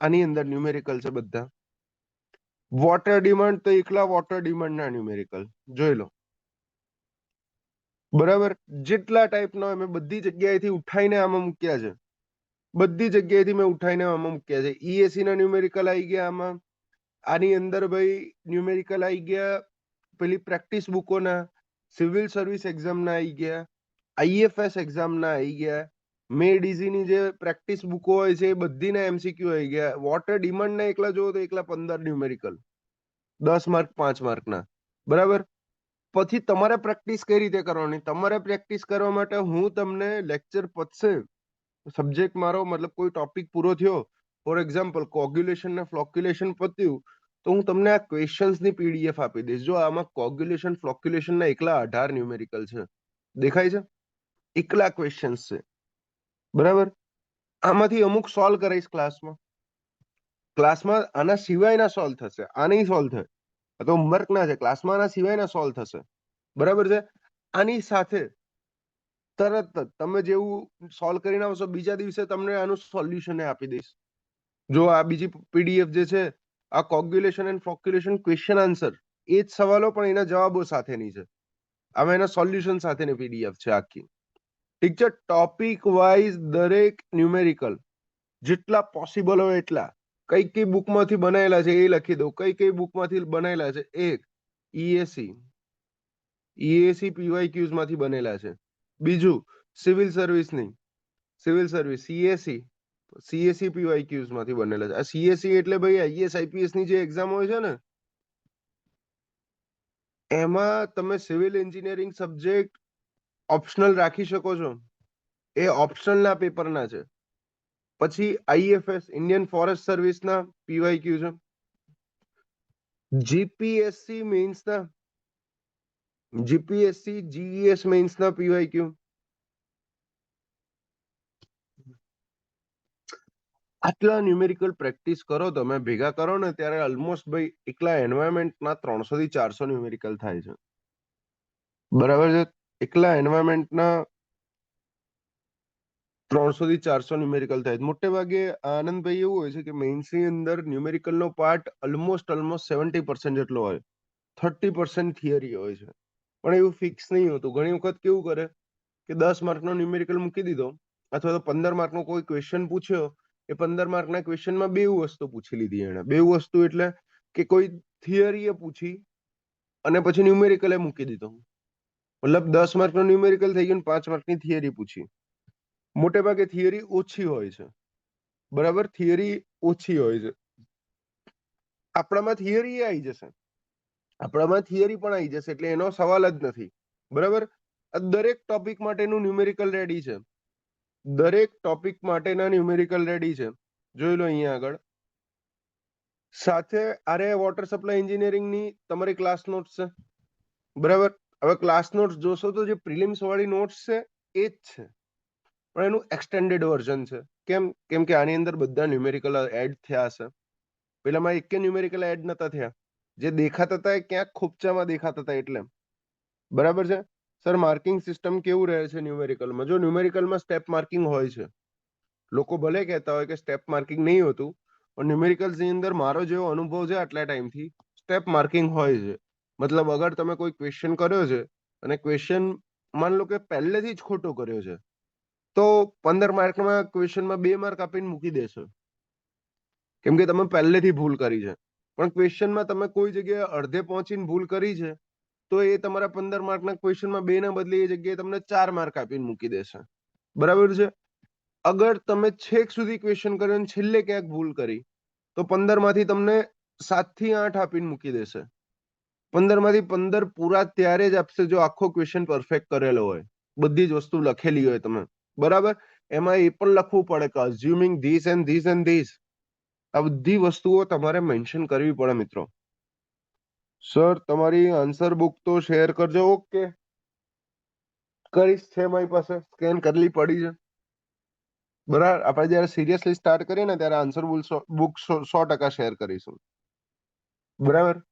આની અંદર ન્યુમેરિકલ છે બધા. વોટર ડિમાન્ડ તો એકલા વોટર ડિમાન્ડ ના ન્યુમેરિકલ જોઈ લો. બરાબર? જેટલા ટાઈપના મેં બધી જગ્યાએથી ઉઠાઈને આમાં મૂક્યા છે. બધી જગ્યાએથી મેં ઉઠાઈને આમાં મૂક્યા છે. ઈએસસી ના ન્યુમેરિકલ આવી ગયા આમાં. આની અંદર ભાઈ ન્યુમેરિકલ આવી ગયા પેલી પ્રેક્ટિસ બુકોના, સિવિલ સર્વિસ એક્ઝામના આવી ગયા, આઈએફએસ એક્ઝામના આવી ગયા, મેડીઝીની જે પ્રેક્ટિસ બુકો હોય છે એ બધીના એમસીક્યુ આવી ગયા. વોટર ડિમાન્ડના એકલા જોવો તો એકલા 15 ન્યુમેરિકલ, 10 માર્ક, 5 માર્કના. બરાબર? પછી તમારે પ્રેક્ટિસ કઈ રીતે કરવાની? તમારે પ્રેક્ટિસ કરવા માટે હું તમને લેક્ચર પતશે, સબ્જેક્ટ મારો મતલબ કોઈ ટોપિક પૂરો થયો, ફોર એક્ઝામ્પલ કોગ્યુલેશન ને ફ્લોક્યુલેશન પત્યું, તો હું તમને આ ક્વેશ્ચન્સ ની પીડીએફ આપી દઈશ. જો આમાં કોગ્યુલેશન ફ્લોક્યુલેશન ના એકલા 18 ન્યુમેરિકલ છે, દેખાય છે? એકલા ક્વેશ્ચન્સ છે, બરાબર? આમાંથી અમુક સોલ્વ કરાઈશ ક્લાસમાં. ક્લાસમાં આના સિવાયના સોલ્વ થશે, આ નહીં સોલ્વ થાય. આ તો હોમવર્ક ના છે, ક્લાસમાં આના સિવાયના સોલ્વ થશે, બરાબર છે? આની સાથે તરત જ તમે જેવું સોલ્વ કરીને આવશો, બીજા દિવસે તમને આનું સોલ્યુશન આપી દઈશ. જો આ બીજી પીડીએફ જે છે, આ કોગ્યુલેશન એન્ડ ફ્લોક્યુલેશન ક્વેશ્ચન આન્સર, એ જ સવાલો પણ એના જવાબો સાથેની છે. આમાં એના સોલ્યુશન સાથેની પીડીએફ છે આખી. ઠીક છે? ટોપિક વાઇઝ દરેક ન્યુમેરિકલ જેટલા પોસિબલ હોય એટલા, કઈ કઈ બુકમાંથી બનાયેલા છે એ લખી દઉં. કઈ કઈ બુકમાંથી બનાયેલા છે? એક ઈએસી પીવાયક્યુઝ માંથી બનેલા છે. બીજું સિવિલ સર્વિસની, સિવિલ સર્વિસ સીએસસી પીવાયક્યુઝ માંથી બનેલા છે. આ સીએસસી એટલે ભાઈ આઈએસ આઈપીએસ ની જે એક્ઝામ હોય છે ને, એમાં તમે સિવિલ એન્જિનિયરિંગ સબ્જેક્ટ ઓપ્શનલ રાખી શકો છો, એ ઓપ્શનલ ના પેપરના છે. પછી આઈએફએસ ઇન્ડિયન ફોરેસ્ટ સર્વિસ ના પીવાયક્યુ છે. જીપીએસસી મેન્સ ના, જીપીએસસી જીઈએસ મેન્સ ના પીવાયક્યુ. આટલા ન્યુમેરિકલ પ્રેક્ટિસ કરો, તમે ભેગા કરો ને ત્યારે ઓલમોસ્ટ ભાઈ એકલા એન્વાયરમેન્ટના 300 થી 400 ન્યુમેરિકલ થાય છે, બરાબર છે? એકલા એન્વાયરમેન્ટના 300 થી 400 ન્યુમેરિકલ થાય. મોટે ભાગે આનંદભાઈ એવું હોય છે કે મેઇન્સની અંદર ન્યુમેરિકલનો પાર્ટ ઓલમોસ્ટ 70% જેટલો હોય, 30% થિયરી હોય છે. પણ એવું ફિક્સ નહીં હોતું. ઘણી વખત કેવું કરે કે 10 માર્કનો ન્યુમેરિકલ મૂકી દીધો, અથવા તો 15 માર્કનો કોઈ ક્વેશ્ચન પૂછ્યો, એ 15 માર્કના ક્વેશ્ચનમાં બે વસ્તુ પૂછી લીધી એને. બે વસ્તુ એટલે કે કોઈ થિયરી પૂછી અને પછી ન્યુમેરિકલ મૂકી દીધો, મતલબ 10 માર્કનો ન્યુમેરિકલ થઈ ગયો, 5 માર્કની થિયરી પૂછી. મોટે ભાગે થિયરી ઓછી હોય છે, બરાબર? થિયરી ઓછી હોય છે. આપણામાં થિયરી આવી જશે, આપણામાં થિયરી પણ આવી જશે, એટલે એનો સવાલ જ નથી, બરાબર? દરેક ટોપિક માટેનું ન્યુમેરિકલ રેડી છે, દરેક ટોપિક માટેના ન્યુમેરિકલ રેડી છે. જોઈ લો અહીંયા આગળ. સાથે આરે વોટર સપ્લાય એન્જિનિયરિંગની તમારી ક્લાસ નોટ્સ છે, બરાબર? હવે ક્લાસ નોટ્સ જોશો તો જે પ્રિલિમ્સ વાળી નોટ્સ છે એ જ છે, પણ એનું એક્સટેન્ડેડ વર્ઝન છે. કેમ કે આની અંદર બધા ન્યુમેરિકલ એડ થયા છે. પેલામાં એક ન્યુમેરિકલ એડ નતા થયા, જે દેખાતા હતા એ ક્યાંક ખોપચામાં દેખાતા હતા, એટલે બરાબર છે? સર માર્કિંગ સિસ્ટમ કેવું રહે છે ન્યુમેરિકલમાં? જો ન્યુમેરિકલમાં સ્ટેપ માર્કિંગ હોય છે, લોકો ભલે કહેતા હોય કે સ્ટેપ માર્કિંગ નહીં હોતું, પણ ન્યુમેરિકલ્સ ની અંદર મારો જેવો અનુભવ છે આટલા ટાઈમથી, સ્ટેપ માર્કિંગ હોય છે. મતલબ અગર તમે કોઈ ક્વેશ્ચન કર્યો છે અને ક્વેશ્ચન માન લો કે પહેલેથી જ ખોટો કર્યો છે, તો 15 માર્કમાં ક્વેશ્ચનમાં 2 માર્ક આપીને મૂકી દેશો, કેમ કે તમે પહેલેથી ભૂલ કરી છે. પણ ક્વેશ્ચનમાં તમે કોઈ જગ્યાએ અડધે પહોંચીને ભૂલ કરી છે, તો એ તમારા 15 માર્કના ક્વેશ્ચનમાં 2 ના બદલે એ જગ્યાએ તમને 4 માર્ક આપીને મૂકી દેશે, બરાબર છે? અગર તમે છેક સુધી ક્વેશ્ચન કર્યો અને છેલ્લે ક્યાંક ભૂલ કરી, તો 15 માંથી તમને 7 થી 8 આપીને મૂકી દેશે. 15 માંથી 15 પૂરા ત્યારે જ આપશે જો આખો ક્વેશ્ચન પરફેક્ટ કરેલો હોય, બધી જ વસ્તુ લખેલી હોય તમે, બરાબર? એમાં એ પણ લખવું પડે કે assuming this and this and this, આ બધી વસ્તુઓ તમારે મેન્શન કરવી પડે મિત્રો. સર તમારી આન્સર બુક તો શેર કરજો. ઓકે, કરીશ, છે મારી પાસે, સ્કેન કરેલી પડી છે, બરાબર? આપણે જયારે સિરિયસલી સ્ટાર્ટ કરીએ ને ત્યારે આન્સર બુક 100% શેર કરીશું, બરાબર?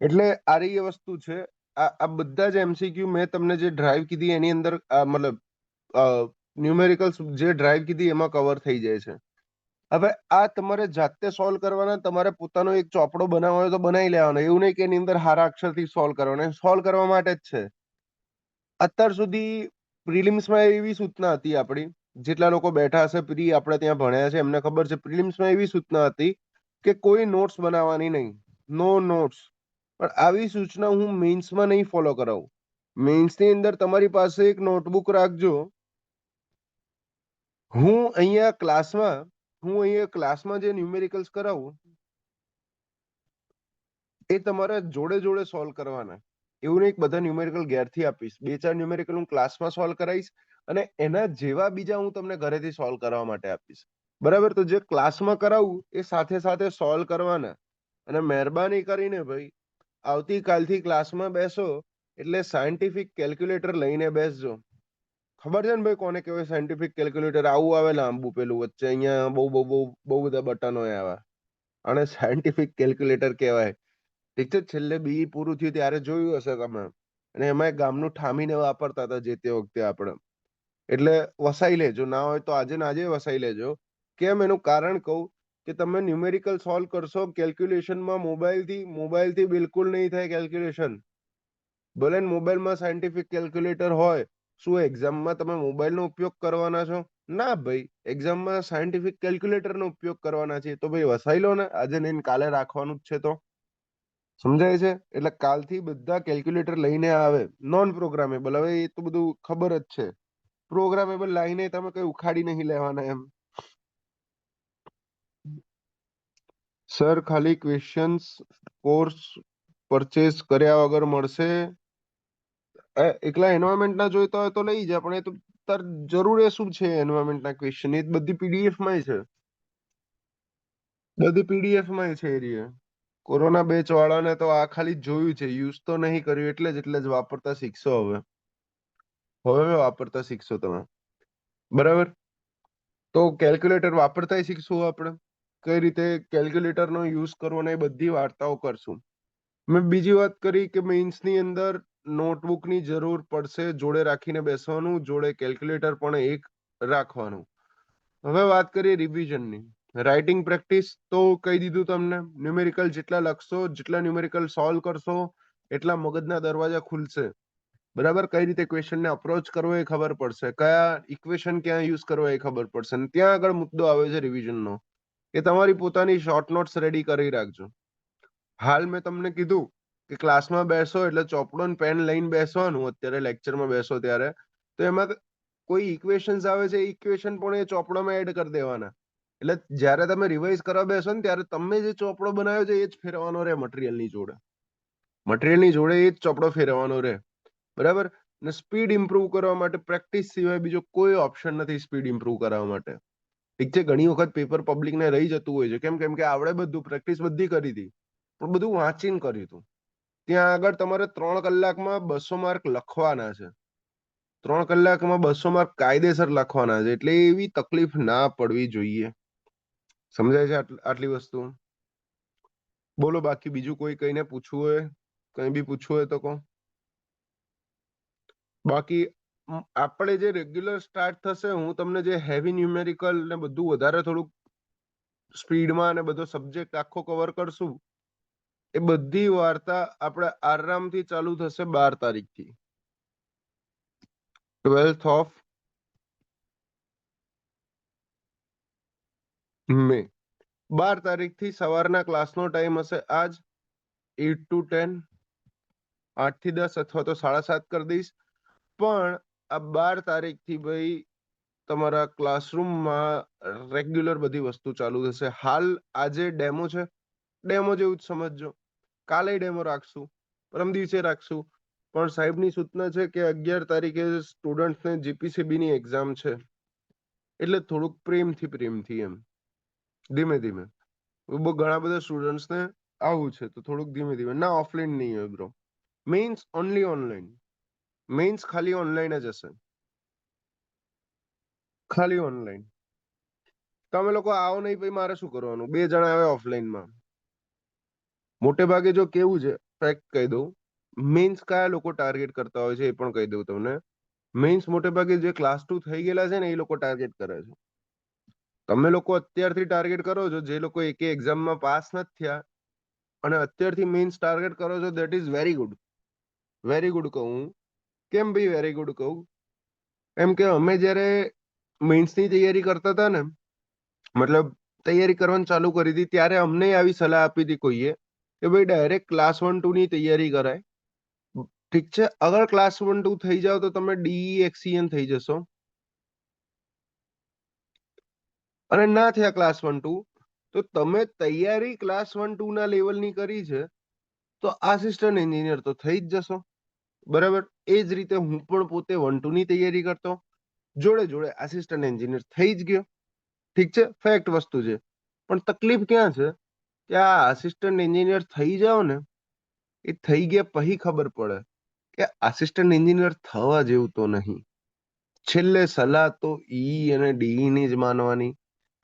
એટલે આ રહી એ વસ્તુ છે. આ બધા જ એમસીક્યુ મેં તમને જે ડ્રાઈવ કીધી એની અંદર મતલબ ન્યુમેરિકલ્સ જે ડ્રાઈવ કીધી એમાં કવર થઈ જાય છે. હવે આ તમારે જાતે સોલ્વ કરવાના, તમારે પોતાનો એક ચોપડો બનાવવો હોય તો બનાવી લેવાનો, એવું નહીં કે એની અંદર હારા અક્ષરથી સોલ્વ કરવાના, સોલ્વ કરવા માટે જ છે. અત્યાર સુધી પ્રિલિમ્સમાં એવી સૂચના હતી આપણી, જેટલા લોકો બેઠા હશે પ્રી આપણે ત્યાં ભણ્યા છે એમને ખબર છે, પ્રિલિમ્સમાં એવી સૂચના હતી કે કોઈ નોટ્સ બનાવવાની નહીં, નો નોટ્સ. પણ આવી સૂચના હું મેન્સમાં નહીં ફોલો કરાવું. મેન્સની અંદર તમારી પાસે એક નોટબુક રાખજો. હું અહીંયા ક્લાસમાં જે ન્યુમેરિકલ્સ કરાવું એ તમારે જોડે જોડે સોલ્વ કરવાના. એવું નહીં બધા ન્યુમેરિકલ ઘેરથી આપીશ, 2-4 ન્યુમેરિકલ હું ક્લાસમાં સોલ્વ કરાવીશ અને એના જેવા બીજા હું તમને ઘરેથી સોલ્વ કરવા માટે આપીશ, બરાબર? તો જે ક્લાસમાં કરાવું એ સાથે સાથે સોલ્વ કરવાના. અને મહેરબાની કરીને ભાઈ આવતીકાલથી ક્લાસમાં બેસો એટલે સાયન્ટિફિક કેલ્ક્યુલેટર લઈને બેસજો. ખબર છે ને ભાઈ કોને કહેવાય સાયન્ટિફિક કેલ્ક્યુલેટર? આવું આવે લાંબુ પેલું વચ્ચે અહીંયા બહુ બહુ બહુ બહુ બધા બટનો આવે, આને સાયન્ટિફિક કેલ્ક્યુલેટર કહેવાય. ઠીક છે, છેલ્લે બી પૂરું થયું ત્યારે જોયું હશે તમે. અને એમાં ગામનું ઠામીને વાપરતા હતા જે તે વખતે આપણે. એટલે વસાઈ લેજો, ના હોય તો આજે ને આજે વસાઈ લેજો. કેમ? એનું કારણ કહું કે તમે ન્યુમેરિકલ સોલ્વ કરશો કેલ્ક્યુલેશનમાં મોબાઈલથી બિલકુલ નહીં થાય કેલ્ક્યુલેશન. ભલે મોબાઈલમાં સાયન્ટિફિક કેલ્ક્યુલેટર હોય, શું એક્ઝામમાં તમે મોબાઈલનો ઉપયોગ કરવાના છો? ના ભાઈ, એક્ઝામમાં સાયન્ટિફિક કેલ્ક્યુલેટરનો ઉપયોગ કરવાના છે. તો ભાઈ વસાઈ લો ને, આજે નહીં કાલે રાખવાનું જ છે. તો સમજાય છે? એટલે કાલથી બધા કેલ્ક્યુલેટર લઈને આવે. નોન પ્રોગ્રામેબલ, હવે એ તો બધું ખબર જ છે. પ્રોગ્રામેબલ લાઈને તમે કઈ ઉખાડી નહીં લેવાના એમ. સર ખાલી ક્વેશ્ચન્સ કોર્સ પરચેસ કર્યા વગર મળશે? એકલા એન્વાયરમેન્ટ ના જોઈતા હોય તો લઈ જા, પણ એ તો તાર જરૂર એ શું છે? એન્વાયરમેન્ટ ના ક્વેશ્ચન એ બધી પીડીએફ માં છે, બધી પીડીએફ માં છે એરિયા. કોરોના બેચ વાળાને તો આ ખાલી જોયું છે, યુઝ તો નહીં કર્યું, એટલે જ વાપરતા શીખશો. હવે વાપરતા શીખશો તમે, બરાબર? તો કેલ્ક્યુલેટર વાપરતા શીખશું આપણે, કઈ રીતે કેલ્ક્યુલેટરનો યુઝ કરવો ને એ બધી વાર્તાઓ કરશું. મેં બીજી વાત કરી કે મેઇન્સની અંદર નોટબુકની જરૂર પડશે, જોડે રાખીને બેસવાનું, જોડે કેલ્ક્યુલેટર પણ એક રાખવાનું. હવે વાત કરીએ રિવિઝનની. રાઇટિંગ પ્રેક્ટિસ તો કહી દીધું તમને. ન્યુમેરિકલ જેટલા લખશો, જેટલા ન્યુમેરિકલ સોલ્વ કરશો, એટલા મગજના દરવાજા ખુલશે, બરાબર? કઈ રીતે ક્વેશ્ચનને અપ્રોચ કરવો એ ખબર પડશે, કયા ઇક્વેશન ક્યાં યુઝ કરવા એ ખબર પડશે. અને ત્યાં આગળ મુદ્દો આવે છે રિવિઝનનો, કે તમારી પોતાની શોર્ટ નોટ્સ રેડી કરી રાખજો. હાલ મેં તમને કીધું કે ક્લાસમાં બેસો એટલે ચોપડો ને પેન લઈને બેસવાનું. અત્યારે લેક્ચરમાં બેસો ત્યારે તો એમાં કોઈ ઇક્વેશન્સ આવે છે, ઇક્વેશન પણ એ ચોપડામાં એડ કરી દેવાના. એટલે જ્યારે તમે રિવાઇઝ કરવા બેસો ને ત્યારે તમે જે ચોપડો બનાવ્યો છે એ જ ફેરવવાનો રહે મટીરિયલની જોડે. મટીરિયલની જોડે એ જ ચોપડો ફેરવવાનો રહે, બરાબર? ને સ્પીડ ઇમ્પ્રુવ કરવા માટે પ્રેક્ટિસ સિવાય બીજો કોઈ ઓપ્શન નથી. સ્પીડ ઇમ્પ્રુવ કરવા માટે ઠીક છે, ઘણી વખત પેપર પબ્લિક ને રહી જતું હોય છે. કેમ કે આવડે બધું, પ્રેક્ટિસ બધી કરી હતી, પણ બધું વાંચીને કર્યું હતું. ત્યાં આગળ તમારે 3 કલાકમાં 200 માર્ક લખવાના છે. 3 કલાકમાં 200 માર્ક કાયદેસર લખવાના છે. એટલે એવી તકલીફ ના પડવી જોઈએ. સમજાય છે આટલી વસ્તુ? બોલો, બાકી બીજું કોઈ કઈને પૂછવું હોય, કઈ બી પૂછવું હોય તો કહો. બાકી આપણે જે રેગ્યુલર સ્ટાર્ટ થશે, હું તમને જે હેવી ન્યુમેરિકલ ને બધું વધારે થોડુંક સ્પીડમાં અને બધો સબ્જેક્ટ આખો કવર કરશું, એ બધી વાર્તા આપણે આરામથી ચાલુ થશે 12 તારીખથી, 12th ઓફ મે. 12 તારીખથી સવારના ક્લાસનો ટાઈમ હશે આજ 8 to 10, 8 થી 10 અથવા તો 7:30 કરી દઈશ. પણ આ 12 તારીખથી ભાઈ તમારા ક્લાસરૂમમાં રેગ્યુલર બધી વસ્તુ ચાલુ થશે. હાલ આજે ડેમો છે, ડેમો જેવું જ સમજજો. કાલે ડેમો રાખશું, પરમ દિવસે રાખશું. પણ સાહેબની સૂચના છે કે 11 તારીખે સ્ટુડન્ટ્સને જીપીસીબી ની એક્ઝામ છે, એટલે થોડુંક પ્રેમથી એમ ધીમે ધીમે. ઘણા બધા સ્ટુડન્ટ્સને આવું છે તો થોડુંક ધીમે ધીમે. ના, ઓફલાઈન નહીં હોય bro. Mains only online. Mains ખાલી ઓનલાઈન જ હશે, ખાલી ઓનલાઈન. તમે લોકો આવો નહીં, પછી મારે શું કરવાનું? 2 જણા આવે ઓફલાઈનમાં. મોટે ભાગે જો કેવું છે, ફેક્ટ કહી દઉં, મેઇન્સ કયા લોકો ટાર્ગેટ કરતા હોય છે એ પણ કહી દઉં તમને. મેઇન્સ મોટે ભાગે જે ક્લાસ 2 થઈ ગયેલા છે ને એ લોકો ટાર્ગેટ કરે છે. તમે લોકો અત્યારથી ટાર્ગેટ કરો છો, જે લોકો એકે એક્ઝામમાં પાસ નથી થયા અને અત્યારથી મેઇન્સ ટાર્ગેટ કરો છો, that is very good. Very good કહું હું. કેમ ભાઈ વેરી ગુડ કહું? એમ કે અમે જ્યારે મેઇન્સની તૈયારી કરતા હતા ને, મતલબ તૈયારી કરવાનું ચાલુ કરી હતી, ત્યારે અમને આવી સલાહ આપી હતી કોઈએ કે ભાઈ ડાયરેક્ટ ક્લાસ 1-2 ની તૈયારી કરાય. ઠીક છે, અગર ક્લાસ 1-2 થઈ જાવ તો તમે ડીઈ એક્સીએન થઈ જશો. અને ના થયા ક્લાસ 1-2 તો તમે તૈયારી ક્લાસ 1-2 ના લેવલની કરી છે, તો આસિસ્ટન્ટ એન્જિનિયર તો થઈ જ જશો. બરાબર. એ જ રીતે હું પણ પોતે 1-2 ની તૈયારી કરતો, જોડે જોડે આસિસ્ટન્ટ એન્જિનિયર થઈ જ ગયો. ઠીક છે, ફેક્ટ વસ્તુ છે. પણ તકલીફ ક્યાં છે કે આ આસિસ્ટન્ટ એન્જિનિયર થઈ જાવ ને, એ થઈ ગયા પછી ખબર પડે કે આસિસ્ટન્ટ એન્જિનિયર થવા જેવું તો નહીં. છેલ્લે સલાહ તો ઈ અને ડી ની જ માનવાની.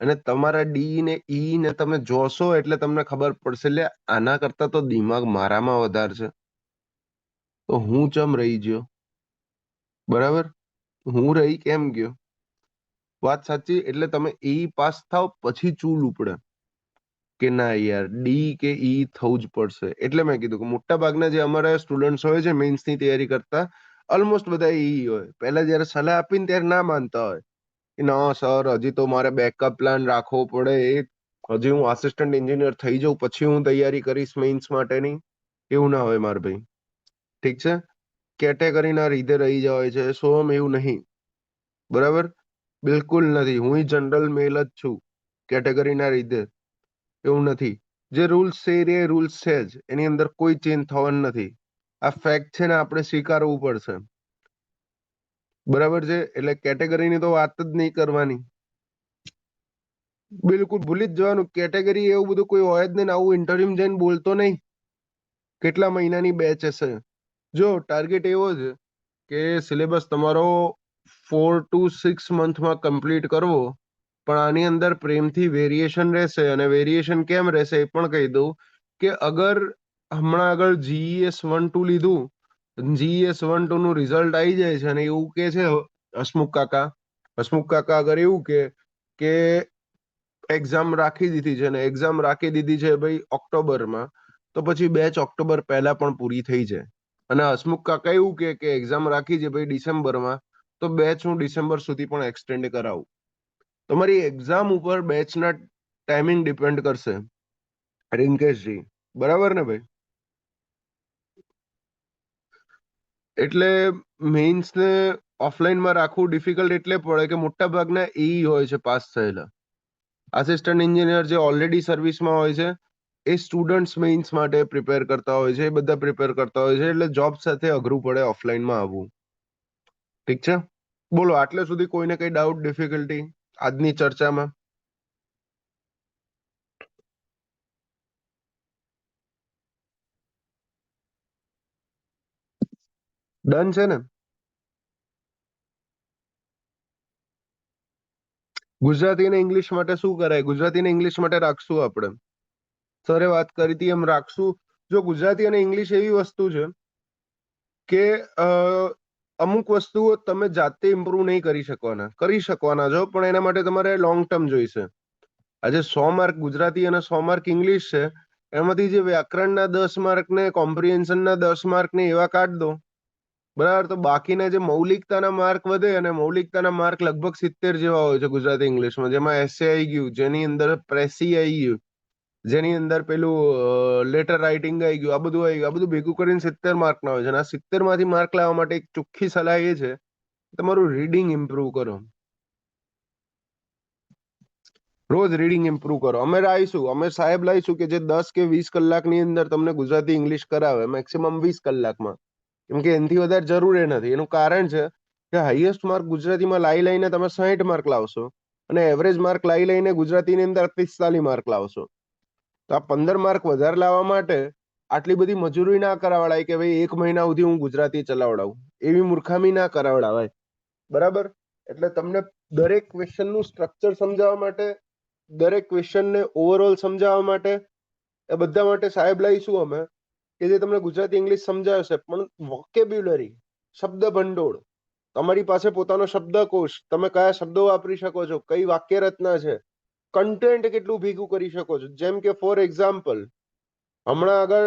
અને તમારા ડી ને ઈ ને તમે જોશો એટલે તમને ખબર પડશે, એટલે આના કરતા તો દિમાગ મારામાં વધારે છે. તો હું ચમ રહી ગયો? બરાબર, હું રહી કેમ ગયો? વાત સાચી. એટલે તમે ઈ પાસ થાવ પછી ચૂલ ઉપડે કે ના યાર ડી કે ઈ થવું જ પડશે. એટલે મેં કીધું કે મોટા ભાગના જે અમારા સ્ટુડન્ટ્સ હોય છે મેઇન્સ ની તૈયારી કરતા, ઓલમોસ્ટ બધા ઈ હોય. પહેલા જયારે સલાહ આપીને ત્યારે ના માનતા હોય કે ના સર હજી તો મારે બેકઅપ પ્લાન રાખવો પડે, હજી હું આસિસ્ટન્ટ એન્જિનિયર થઈ જાઉં પછી હું તૈયારી કરીશ મેઇન્સ માટેની. એવું ના હોય માર ભાઈ. ઠીક છે, કેટેગરીના લીધે રહી જવાય છે. સોમ એવું નહીં. બરાબર, બિલકુલ નથી. હું જનરલ મેલ જ છું કેટેગરીના લીધે. એવું નથી. જે રૂલ્સ છે એ રૂલ્સ છે જ, એની અંદર કોઈ ચેન્જ થવાનું નથી. આ ફેક્ટ છે ને આપણે સ્વીકારવું પડશે. બરાબર છે. એટલે કેટેગરીની તો વાત જ નહીં કરવાની. બિલકુલ ભૂલી જ જવાનું. કેટેગરી એવું બધું કોઈ હોય જ નહીં. આવું ઇન્ટરવ્યુ જઈને બોલતો નહીં કેટલા મહિનાની બેચ હશે. જો ટાર્ગેટ એવો છે કે સિલેબસ તમારો 4 to 6 મંથમાં કમ્પ્લીટ કરવો, પણ આની અંદર પ્રેમથી વેરિએશન રહેશે. અને વેરિએશન કેમ રહેશે એ પણ કહી દઉં કે અગર હમણાં આગળ GES 1-2 લીધું, GES 1-2 નું રિઝલ્ટ આવી જાય છે અને એવું કે છે હસમુખ કાકા અગર એવું કે એક્ઝામ રાખી દીધી છે, ને એક્ઝામ રાખી દીધી છે ભાઈ ઓક્ટોબરમાં, તો પછી બેચ ઓક્ટોબર પહેલા પણ પૂરી થઈ જાય. અને હસમુખ કાકા એવું કે એક્ઝામ રાખી છે ભાઈ ડિસેમ્બરમાં, તો બેચ હું ડિસેમ્બર સુધી પણ એક્સટેન્ડ કરાવું. તમારી એક્ઝામ ઉપર બેચના ટાઈમિંગ ડિપેન્ડ કરશે. રિંકેશજી બરાબર ને ભાઈ? એટલે મેઇન્સ ને ઓફલાઈનમાં રાખવું ડિફિકલ્ટ એટલે પડે કે મોટા ભાગના ઈ હોય છે પાસ થયેલા. આસિસ્ટન્ટ એન્જિનિયર જે ઓલરેડી સર્વિસમાં હોય છે એ સ્ટુડન્ટ્સ મેઇન્સ માટે પ્રિપેર કરતા હોય છે, એ બધા પ્રિપેર કરતા હોય છે. એટલે જોબ સાથે અઘરું પડે ઓફલાઈનમાં આવવું. ઠીક છે, બોલો આટલે સુધી કોઈને કઈ ડાઉટ, ડિફિકલ્ટી આજની ચર્ચામાં? ડન છે ને? ગુજરાતી અને ઇંગ્લિશ માટે શું કરાય? ગુજરાતી અને ઇંગ્લિશ માટે રાખશું આપણે. સરે વાત કરી હતી એમ રાખશું. જો ગુજરાતી અને ઇંગ્લિશ એવી વસ્તુ છે કે અમુક વસ્તુઓ તમે જાતે ઇમ્પ્રુવ નહીં કરી શકવાના છો, પણ એના માટે તમારે લોંગ ટર્મ જોઈશે. આજે 100 માર્ક ગુજરાતી અને 100 માર્ક ઇંગ્લિશ છે, એમાંથી જે વ્યાકરણના 10 માર્ક ને કોમ્પ્રિહેન્શનના 10 માર્ક ને એવા કાઢ દો, બરાબર, તો બાકીના જે મૌલિકતાના માર્ક વધે, અને મૌલિકતાના માર્ક લગભગ 70 જેવા હોય છે ગુજરાતી ઇંગ્લિશમાં, જેમાં એસે આવી ગયું, જેની અંદર પ્રેસી આવી ગયું, જેની અંદર પેલું લેટર રાઇટિંગ આવી ગયું, આ બધું આવી ગયું. આ બધું ભેગું કરીને 70 માર્ક ના હોય છે. અને આ 70 માંથી માર્ક લાવવા માટે એક ચોખ્ખી સલાહ એ છે તમારું રીડિંગ ઇમ્પ્રુવ કરો. રોજ રીડિંગ ઇમ્પ્રુવ કરો. અમે સાહેબ લાવીશું કે જે 10 કે 20 કલાકની અંદર તમને ગુજરાતી ઇંગ્લિશ કરાવે, મેક્સિમમ 20 કલાકમાં. કેમ કે એનાથી વધારે જરૂર એ નથી. એનું કારણ છે કે હાઈએસ્ટ માર્ક ગુજરાતીમાં લઈને તમે 60 માર્ક લાવશો, અને એવરેજ માર્ક લઈને ગુજરાતીની અંદર 45 માર્ક લાવશો. તો આ 15 માર્ક વધારે લાવવા માટે આટલી બધી મજૂરી ના કરાવડાય કે ભાઈ 1 મહિના સુધી હું ગુજરાતી ચલાવડાવું. એવી મૂર્ખામી ના કરાવડાવાય. બરાબર? એટલે તમને દરેક ક્વેશ્ચનનું સ્ટ્રક્ચર સમજાવવા માટે, દરેક ક્વેશ્ચનને ઓવરઓલ સમજાવવા માટે, એ બધા માટે સાહેબ લાવીશું અમે કે જે તમને ગુજરાતી ઇંગ્લિશ સમજાવશે. પણ વોકેબ્યુલરી, શબ્દ ભંડોળ, તમારી પાસે પોતાનો શબ્દકોશ, તમે કયા શબ્દો વાપરી શકો છો, કઈ વાક્ય રચના છે, કન્ટેન્ટ કેટલું ભેગું કરી શકો છો. જેમ કે ફોર એક્ઝામ્પલ, હમણાં આગળ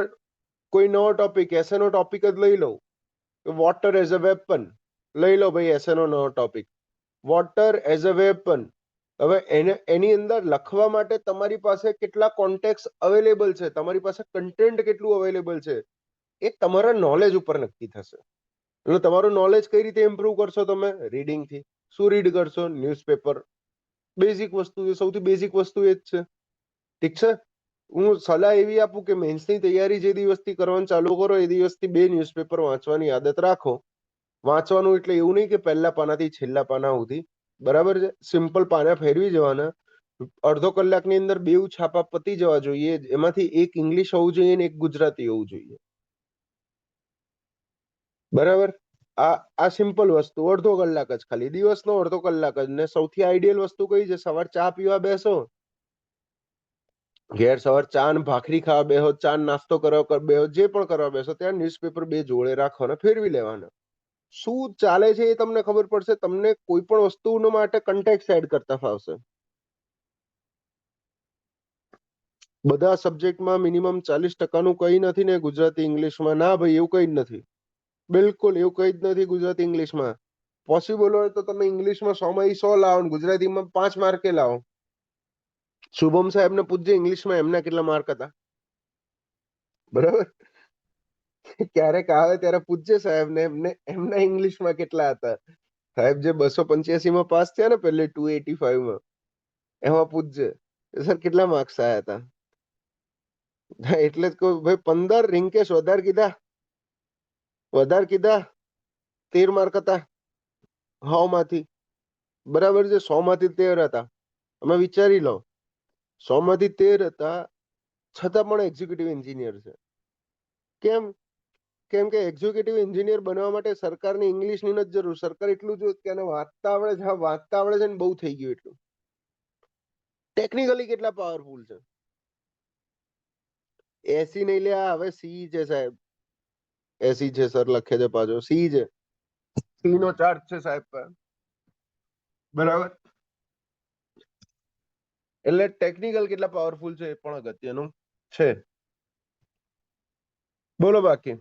કોઈ નવો ટોપિક, એસેનો ટોપિક જ લઈ લો, વોટર એઝ અ વેપન લઈ લો ભાઈ. એસેનો નવો topic water as a weapon. હવે એની અંદર લખવા માટે તમારી પાસે કેટલા કોન્ટેક્સ અવેલેબલ છે, તમારી પાસે કન્ટેન્ટ કેટલું અવેલેબલ છે, એ તમારા નોલેજ ઉપર નક્કી થશે. એટલે તમારું નોલેજ કઈ રીતે ઇમ્પ્રુવ કરશો તમે? રીડિંગથી. શું રીડ કરશો? ન્યૂઝપેપર. બેઝિક વસ્તુ, સૌથી બેઝિક વસ્તુ એ જ છે. ઠીક છે? હું સલાહ એવી આપું કે મેન્સની તૈયારી જે દિવસથી કરવાનું ચાલુ કરો એ દિવસથી 2 ન્યૂઝપેપર વાંચવાની આદત રાખો. વાંચવાનું એટલે એવું નહીં કે પહેલા પાનાથી છેલ્લા પાના સુધી, બરાબર છે? સિમ્પલ પાના ફેરવી જવાના. અડધો કલાકની અંદર 2 છાપા પતી જવા જોઈએ. એમાંથી એક ઇંગ્લિશ હોવું જોઈએ ને એક ગુજરાતી હોવું જોઈએ, બરાબર? આ સિમ્પલ વસ્તુ, અડધો કલાક જ, ખાલી દિવસનો અડધો કલાક જ. ને સૌથી આઈડિયલ વસ્તુ કઈ છે? સવાર ચા પીવા બેસો, ઘેર સવાર ચા ને ભાખરી ખાવા બેહો, ચા ને નાસ્તો કરવા બેહો, જે પણ કરવા બેસો ત્યાં ન્યૂઝપેપર 2 જોડે રાખવાના, ફેરવી લેવાના. શું ચાલે છે એ તમને ખબર પડશે. તમને કોઈ પણ વસ્તુ માટે કન્ટેક્ટ એડ કરતા ફાવશે. બધા સબ્જેક્ટમાં મિનિમમ 40% કઈ નથી ને ગુજરાતી ઇંગ્લિશમાં? ના ભાઈ, એવું કઈ જ નથી. બિલકુલ એવું કઈ જ નથી ગુજરાતી ઇંગ્લિશમાં. પોસિબલ હોય તો તમે ઇંગ્લિશમાં 100 માંથી 100 લાવો ને ગુજરાતીમાં 5 માર્કે લાવો. શુભમ સાહેબ ને પૂછજે ઇંગ્લિશમાં એમના કેટલા માર્ક હતા, બરાબર? ક્યારેક આવે ત્યારે પૂછજે સાહેબ ને એમને એમના ઇંગ્લિશમાં કેટલા હતા. સાહેબ જે 285 માં પાસ થયા ને પેલે 285 માં, એમાં પૂછજે સર કેટલા માર્ક્સ આયા હતા. એટલે જ કહું ભાઈ, 15 રિંકેશ વધારે કીધા 13 માર્ક હતા 100 માંથી, બરાબર છે? 100 માંથી 13 હતા. અમે વિચારી લો, 100 માંથી 13 હતા છતાં પણ એક્ઝિક્યુટિવ એન્જિનિયર છે. કેમ? કેમ કે એક્ઝિક્યુટિવ એન્જિનિયર બનવા માટે સરકારની ઇંગ્લિશની નથી જરૂર. સરકાર એટલું જોઈએ કે એને વાંચતા આવડે છે. હા, વાંચતા આવડે છે ને બહુ થઈ ગયું એટલું. ટેકનિકલી કેટલા પાવરફુલ છે. 80 નહીં લે, હવે સી છે સાહેબ. 80 છે સર, લખે છે પાછો સી છે. સી નો ચાર્જ છે સાહેબ પર, બરાબર? એટલે ટેકનિકલ કેટલા પાવરફુલ છે એ પણ અગત્યનું છે. બોલો બાકી,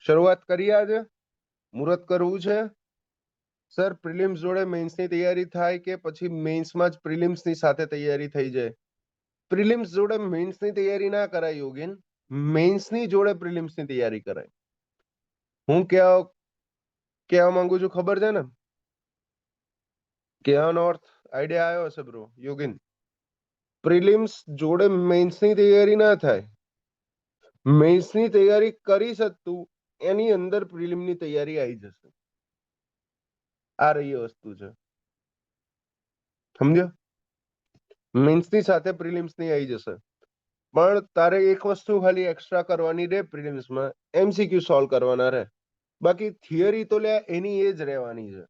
શરૂઆત કરીએ આજે? મુહૂર્ત કરવું છે? સર પ્રિલિમ્સ જોડે મેન્સની તૈયારી થાય કે પછી મેન્સમાં જ પ્રિલિમ્સની સાથે તૈયારી થઈ જાય? પ્રિલિમ્સ જોડે મેન્સની તૈયારી ના કરાય યોગીન, મેન્સની જોડે પ્રિલિમ્સની તૈયારી કરાય. હું કહેવા માંગુ છું ખબર છે ને? કહેવાનો અર્થ આઈડિયા આવ્યો હશે બ્રો યોગીન? પ્રિલિમ્સ જોડે મેન્સની તૈયારી ના થાય. મેન્સની તૈયારી કરી શકતું, એની અંદર પ્રિલિમની તૈયારી આવી જશે. આ રહી વસ્તુ છે, સમજ્યો? મેન્સની સાથે પ્રિલિમ્સની આવી જશે. પણ તારે એક વસ્તુ ખાલી એક્સ્ટ્રા કરવાની રે પ્રિલિમ્સમાં, MCQ સોલ્વ કરવાના રહે. બાકી થિયરી તો લે એની એ જ રહેવાની છે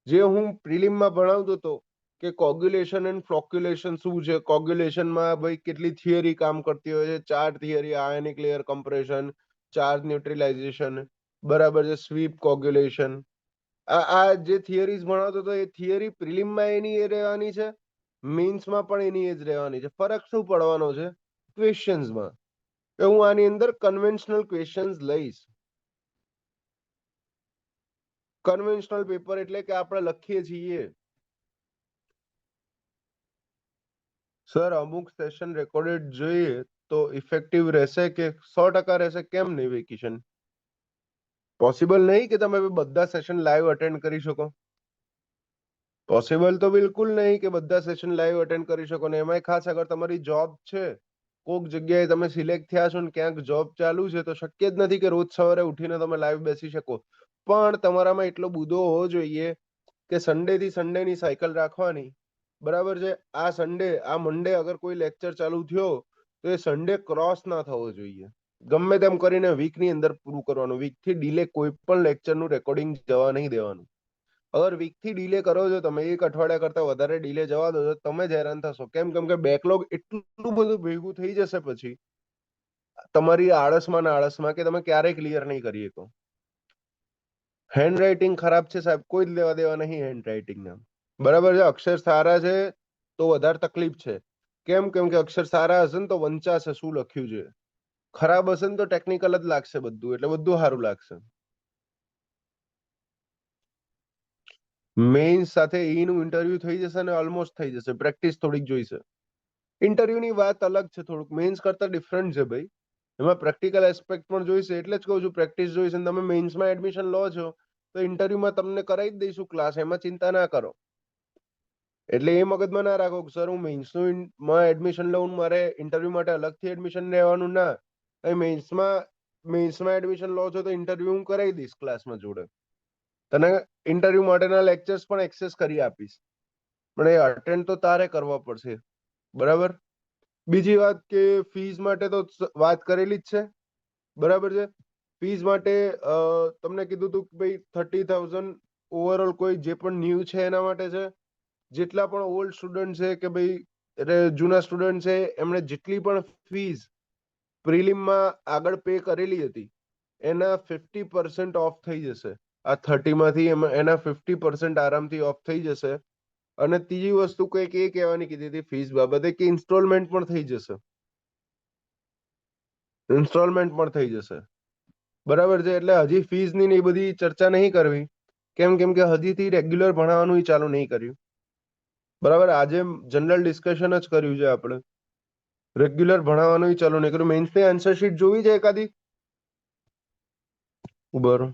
જે હું પ્રિલિમમાં ભણાવતો હતો કે કોગ્યુલેશન એન્ડ ફ્લોક્યુલેશન શું છે. કોગ્યુલેશનમાં ભાઈ કેટલી થિયરી કામ કરતી હોય છે. 4 theory: ionic layer compression, charge neutralization, બરાબર છે, સ્વીપ કોગ્યુલેશન. આ જે થિયરીઝ ભણાવતો હતો એ થિયરી પ્રિલિમમાં એની એ રહેવાની છે, મેન્સમાં પણ એની એ જ રહેવાની છે. ફરક શું પડવાનો છે? ક્વેશ્ચન્સમાં. હું આની અંદર કન્વેન્શનલ ક્વેશ્ચન્સ લઈશ. કન્વેન્શનલ પેપર એટલે કે આપણે લખીએ છીએ સર, અમુક સેશન રેકોર્ડેડ જોઈએ તો ઇફેક્ટિવ રહેશે કે 100% રહેશે? કેમ નહીં વેકેશન? પોસિબલ નહીં કે તમે બધા સેશન લાઈવ અટેન્ડ કરી શકો. પોસિબલ તો બિલકુલ નહીં કે બધા સેશન લાઈવ અટેન્ડ કરી શકો. ને એમાંય ખાસ અગર તમારી જોબ છે, કોક જગ્યાએ તમે સિલેક્ટ થયા છો ને ક્યાંક જોબ ચાલુ છે, તો શક્ય જ નથી કે રોજ સવારે ઉઠીને તમે લાઈવ બેસી શકો. પણ તમારામાં એટલો બુધો હોવો જોઈએ કે સન્ડે થી સન્ડે ની સાયકલ રાખવાની, બરાબર છે? આ સન્ડે, આ મંડે અગર કોઈ લેક્ચર ચાલુ થયો તો એ સન્ડે ક્રોસ ના થવો જોઈએ. ગમે તેમ કરીને વીકની અંદર પૂરું કરવાનું. વીકથી ડીલે કોઈ પણ લેક્ચરનું રેકોર્ડિંગ જવા નહીં દેવાનું. અગર વીકથી ડીલે કરો છો તમે, એક અઠવાડિયા કરતા વધારે ડીલે જવા દો છો, તમે જ હેરાન થશો. કેમ? કેમ કે બેકલોગ એટલું બધું ભેગું થઈ જશે પછી તમારી આળસમાં ને આળસમાં કે તમે ક્યારેય ક્લિયર નહીં કરી શકો. હેન્ડ રાઇટિંગ ખરાબ છે સાહેબ, કોઈ જ લેવા દેવા નહીં હેન્ડ રાઇટિંગના, બરાબર છે? અક્ષર સારા છે તો વધારે તકલીફ છે. કેમ? કેમ કે અક્ષર સારા હશે ને તો વંચાશે શું લખ્યું છે. ખરાબ હશે ને તો ટેકનિકલ જ લાગશે બધું, એટલે બધું સારું લાગશે. મેઇન્સ સાથે ઈનું ઇન્ટરવ્યુ થઈ જશે ને ઓલમોસ્ટ થઈ જશે. પ્રેક્ટિસ થોડીક જોઈશે. ઇન્ટરવ્યુની વાત અલગ છે, થોડુંક મેઇન્સ કરતા ડિફરન્ટ છે ભાઈ. એમાં પ્રેક્ટિકલ એસ્પેક્ટ પણ જોઈશે. એટલે જ કહું છું પ્રેક્ટિસ જોઈશે. તમે મેઇન્સમાં એડમિશન લો છો તો ઇન્ટરવ્યુમાં તમને કરાવી જ દઈશું ક્લાસ, એમાં ચિંતા ના કરો. એટલે એ મગજમાં ના રાખો કે સર હું મેન્સનું એડમિશન લઉં, મારે ઇન્ટરવ્યુ માટે અલગથી એડમિશન લેવાનું. ના, મેન્સમાં એડમિશન લો છો તો ઇન્ટરવ્યુ હું કરાવી દઈશ ક્લાસમાં જોડે, તને ઇન્ટરવ્યુ માટેના લેક્ચર્સ પણ એક્સેસ કરી આપીશ, પણ એ અટેન્ડ તો તારે કરવા પડશે. બરાબર. બીજી વાત કે ફીસ માટે તો વાત કરેલી જ છે. બરાબર છે. ફીસ માટે તમને કીધું તું કે ભાઈ 30,000 ઓવરઓલ કોઈ જે પણ ન્યૂ છે એના માટે છે. જેટલા પણ ઓલ્ડ સ્ટુડન્ટ છે કે ભાઈ એટલે જૂના સ્ટુડન્ટ છે એમણે જેટલી પણ ફીસ પ્રિલિમમાં આગળ પે કરેલી હતી એના 50% ઓફ થઈ જશે. આ 30 માંથી એના 50% આરામથી ઓફ થઈ જશે. અને ત્રીજી વસ્તુ કંઈક એ કહેવાની કીધી હતી ફીસ બાબતે કે ઇન્સ્ટોલમેન્ટ પણ થઈ જશે. ઇન્સ્ટોલમેન્ટ પણ થઈ જશે. બરાબર છે. એટલે હજી ફીસ ની એ બધી ચર્ચા નહીં કરવી. કેમ કે હજીથી રેગ્યુલર ભણાવવાનું ચાલુ નહીં કર્યું. બરાબર. આજે જનરલ ડિસ્કશન જ કર્યું છે આપણે. રેગ્યુલર ભણાવવાનું ચાલુ નહીં કર્યું. મેન્સની આન્સર શીટ જોવી છે એકાદી? બરોબર.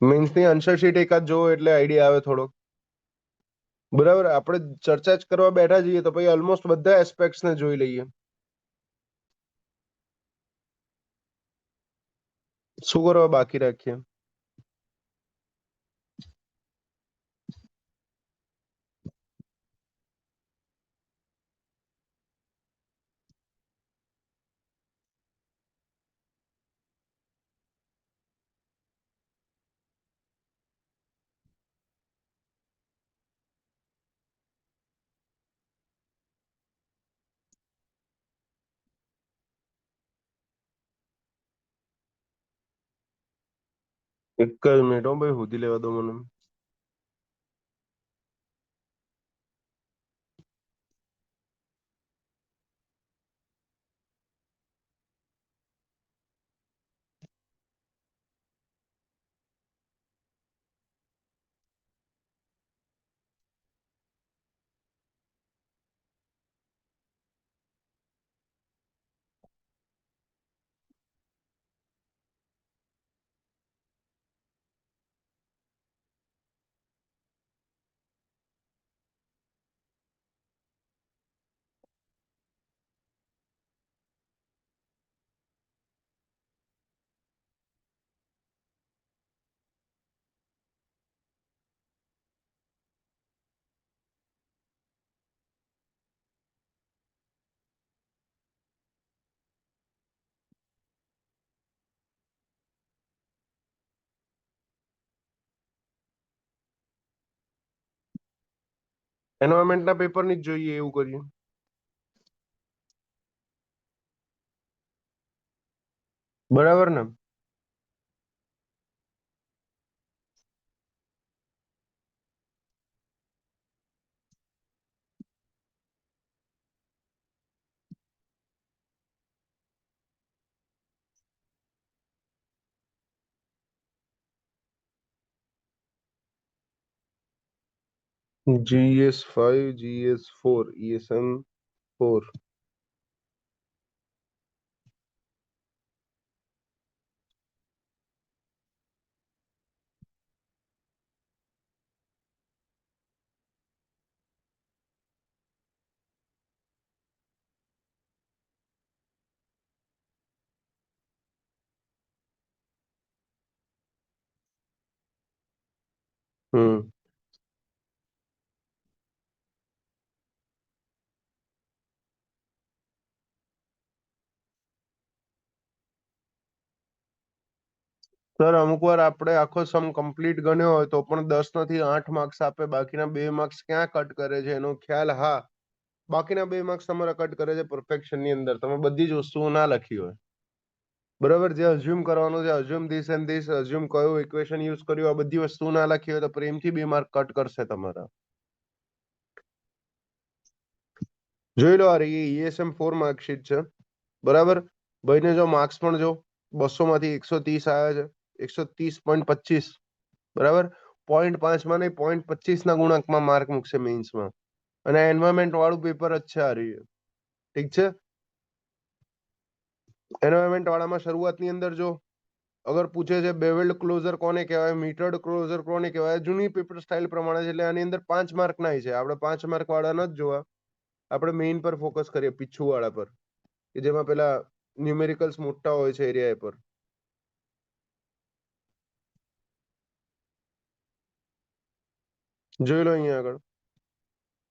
મેન્સની આન્સર શીટ એકાદ જોવો એટલે આઈડિયા આવે થોડો. બરાબર. આપણે ચર્ચા જ કરવા બેઠા છીએ તો પછી ઓલમોસ્ટ બધા એસ્પેક્ટ્સ ને જોઈ લઈએ. શું કરવા બાકી રાખીએ? એક જ મિનિટ હો ભાઈ, હોધી લેવા દો મને. એન્વાયરમેન્ટના પેપરની જ જોઈએ એવું કરીએ. બરાબર ને? GS5 GS4 ESM4. હમ. સર અમુક વાર આપણે આખો સમ કમ્પ્લીટ ગણ્યો હોય તો પણ 10 નથી 8 માર્ક્સ આપે, બાકીના 2 માર્ક્સ ક્યાં કટ કરે છે એનો ખ્યાલ. હા, બાકીના 2 માર્ક્સ તમારા કટ કરે છે પરફેક્શન ની અંદર. તમે બધી જ વસ્તુઓ ના લખી હોય. બરાબર. જે અઝ્યુમ કરવાનું છે, assume this and this, assume કયું ઇક્વેશન યુઝ કર્યું, આ બધી વસ્તુ ના લખી હોય તો પ્રેમથી 2 માર્ક કટ કરશે તમારા. જોઈ લો, આ રહી ESM4 માર્કશીટ છે. બરાબર. ભાઈને જો માર્ક્સ પણ જો 200 માંથી 130 આવ્યા છે, 130.25. બરાબર. 0.5 માં નહીં, 0.25 ના ગુણાંકમાં માર્ક મૂકશે મેઇન્સમાં. અને એન્વાયરમેન્ટ વાળું પેપર જ છે આ રહ્યું. ઠીક છે. એન્વાયરમેન્ટ વાળામાં શરૂઆતની અંદર જો અગર પૂછે છે બેવેલ્ડ ક્લોઝર કોને કહેવાય, મીટર્ડ ક્લોઝર કોને કહેવાય, જૂની પેપર સ્ટાઇલ પ્રમાણે છે, એટલે આની અંદર 5 માર્ક ના છે. આપણે 5 માર્ક વાળા નથી જોવા, આપણે મેઇન પર ફોકસ કરીએ, પીછું વાળા પર, કે જેમાં પેલા ન્યુમેરિકલ્સ મોટા હોય છે એરિયા પર. જોઈ લો અહીંયા આગળ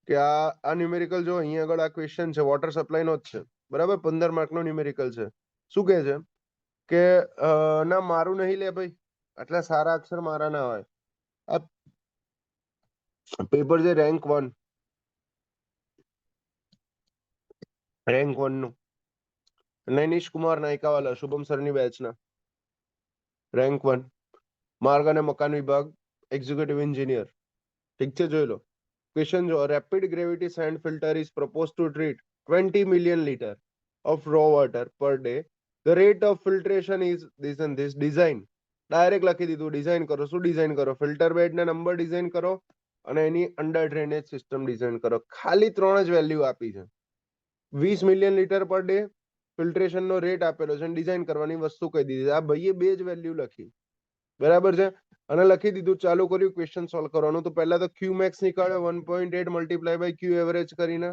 કે આ ન્યુમેરિકલ જો અહીંયા આગળ આ ક્વેશ્ચન છે વોટર સપ્લાય નો જ છે, બરાબર. 15 માર્ક નો ન્યુમેરિકલ છે. શું કહે છે કે ના મારું નહીં લે ભાઈ, આટલા સારા અક્ષર મારા ના હોય. આ પેપર છે રેન્ક 1 નું, નૈનિશ કુમાર નાયકાવાલા, શુભમ સરની બેચના. રેન્ક 1 માર્ગ અને મકાન વિભાગ, એક્ઝિક્યુટિવ એન્જિનિયર. ઠીક છે, જોઈ લો ક્વેશ્ચન. જો rapid gravity send filter is propose two treat 20 million litre of raw water per day. The rate of filtration is this and this. Design direct લખી દીધું. ડિઝાઇન કરો. શું ડિઝાઇન કરો? ફિલ્ટર બેડ ના નંબર ડિઝાઇન કરો અને એની under drainage system design કરો. ખાલી 3 જ વેલ્યુ આપી છે. 20 million litre per day filtration નો રેટ આપેલો છે અને ડિઝાઇન કરવાની વસ્તુ કહી દીધી. આ ભાઈએ 2 જ વેલ્યુ લખી, બરાબર છે. અને લખી દીધું, ચાલુ કર્યું ક્વેશ્ચન સોલ્વ કરવાનું. તો પહેલા તો ક્યુ મેક્સ નીકાળ્યો 1.8 મલ્ટીપ્લાય બાય ક્યુ એવરેજ કરીને.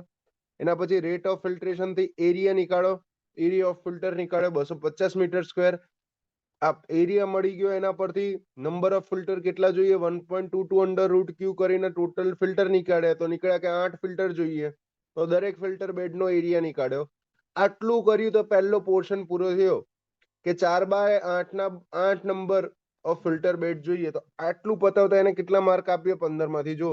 એના પછી રેટ ઓફ ફિલ્ટ્રેશન થી એરિયા નીકાળો, એરિયા ઓફ ફિલ્ટર નીકાળ્યો 250 મીટર સ્ક્વેર. આ એરિયા મળી ગયો, એના પરથી નંબર ઓફ ફિલ્ટર કેટલા જોઈએ 1.22 અંડર રૂટ ક્યુ કરીને ટોટલ ફિલ્ટર નીકાળ્યા. તો નીકળ્યા કે 8 ફિલ્ટર જોઈએ, તો દરેક ફિલ્ટર બેડનો એરિયા નીકાળ્યો. આટલું કર્યું તો પહેલો પોર્શન પૂરો થયો કે 4/8 ના 8 નંબર ઓફ ફિલ્ટર બેડ જોઈએ. તો આટલું પતાવતા એને કેટલા માર્ક આપ્યો 15 માંથી? જો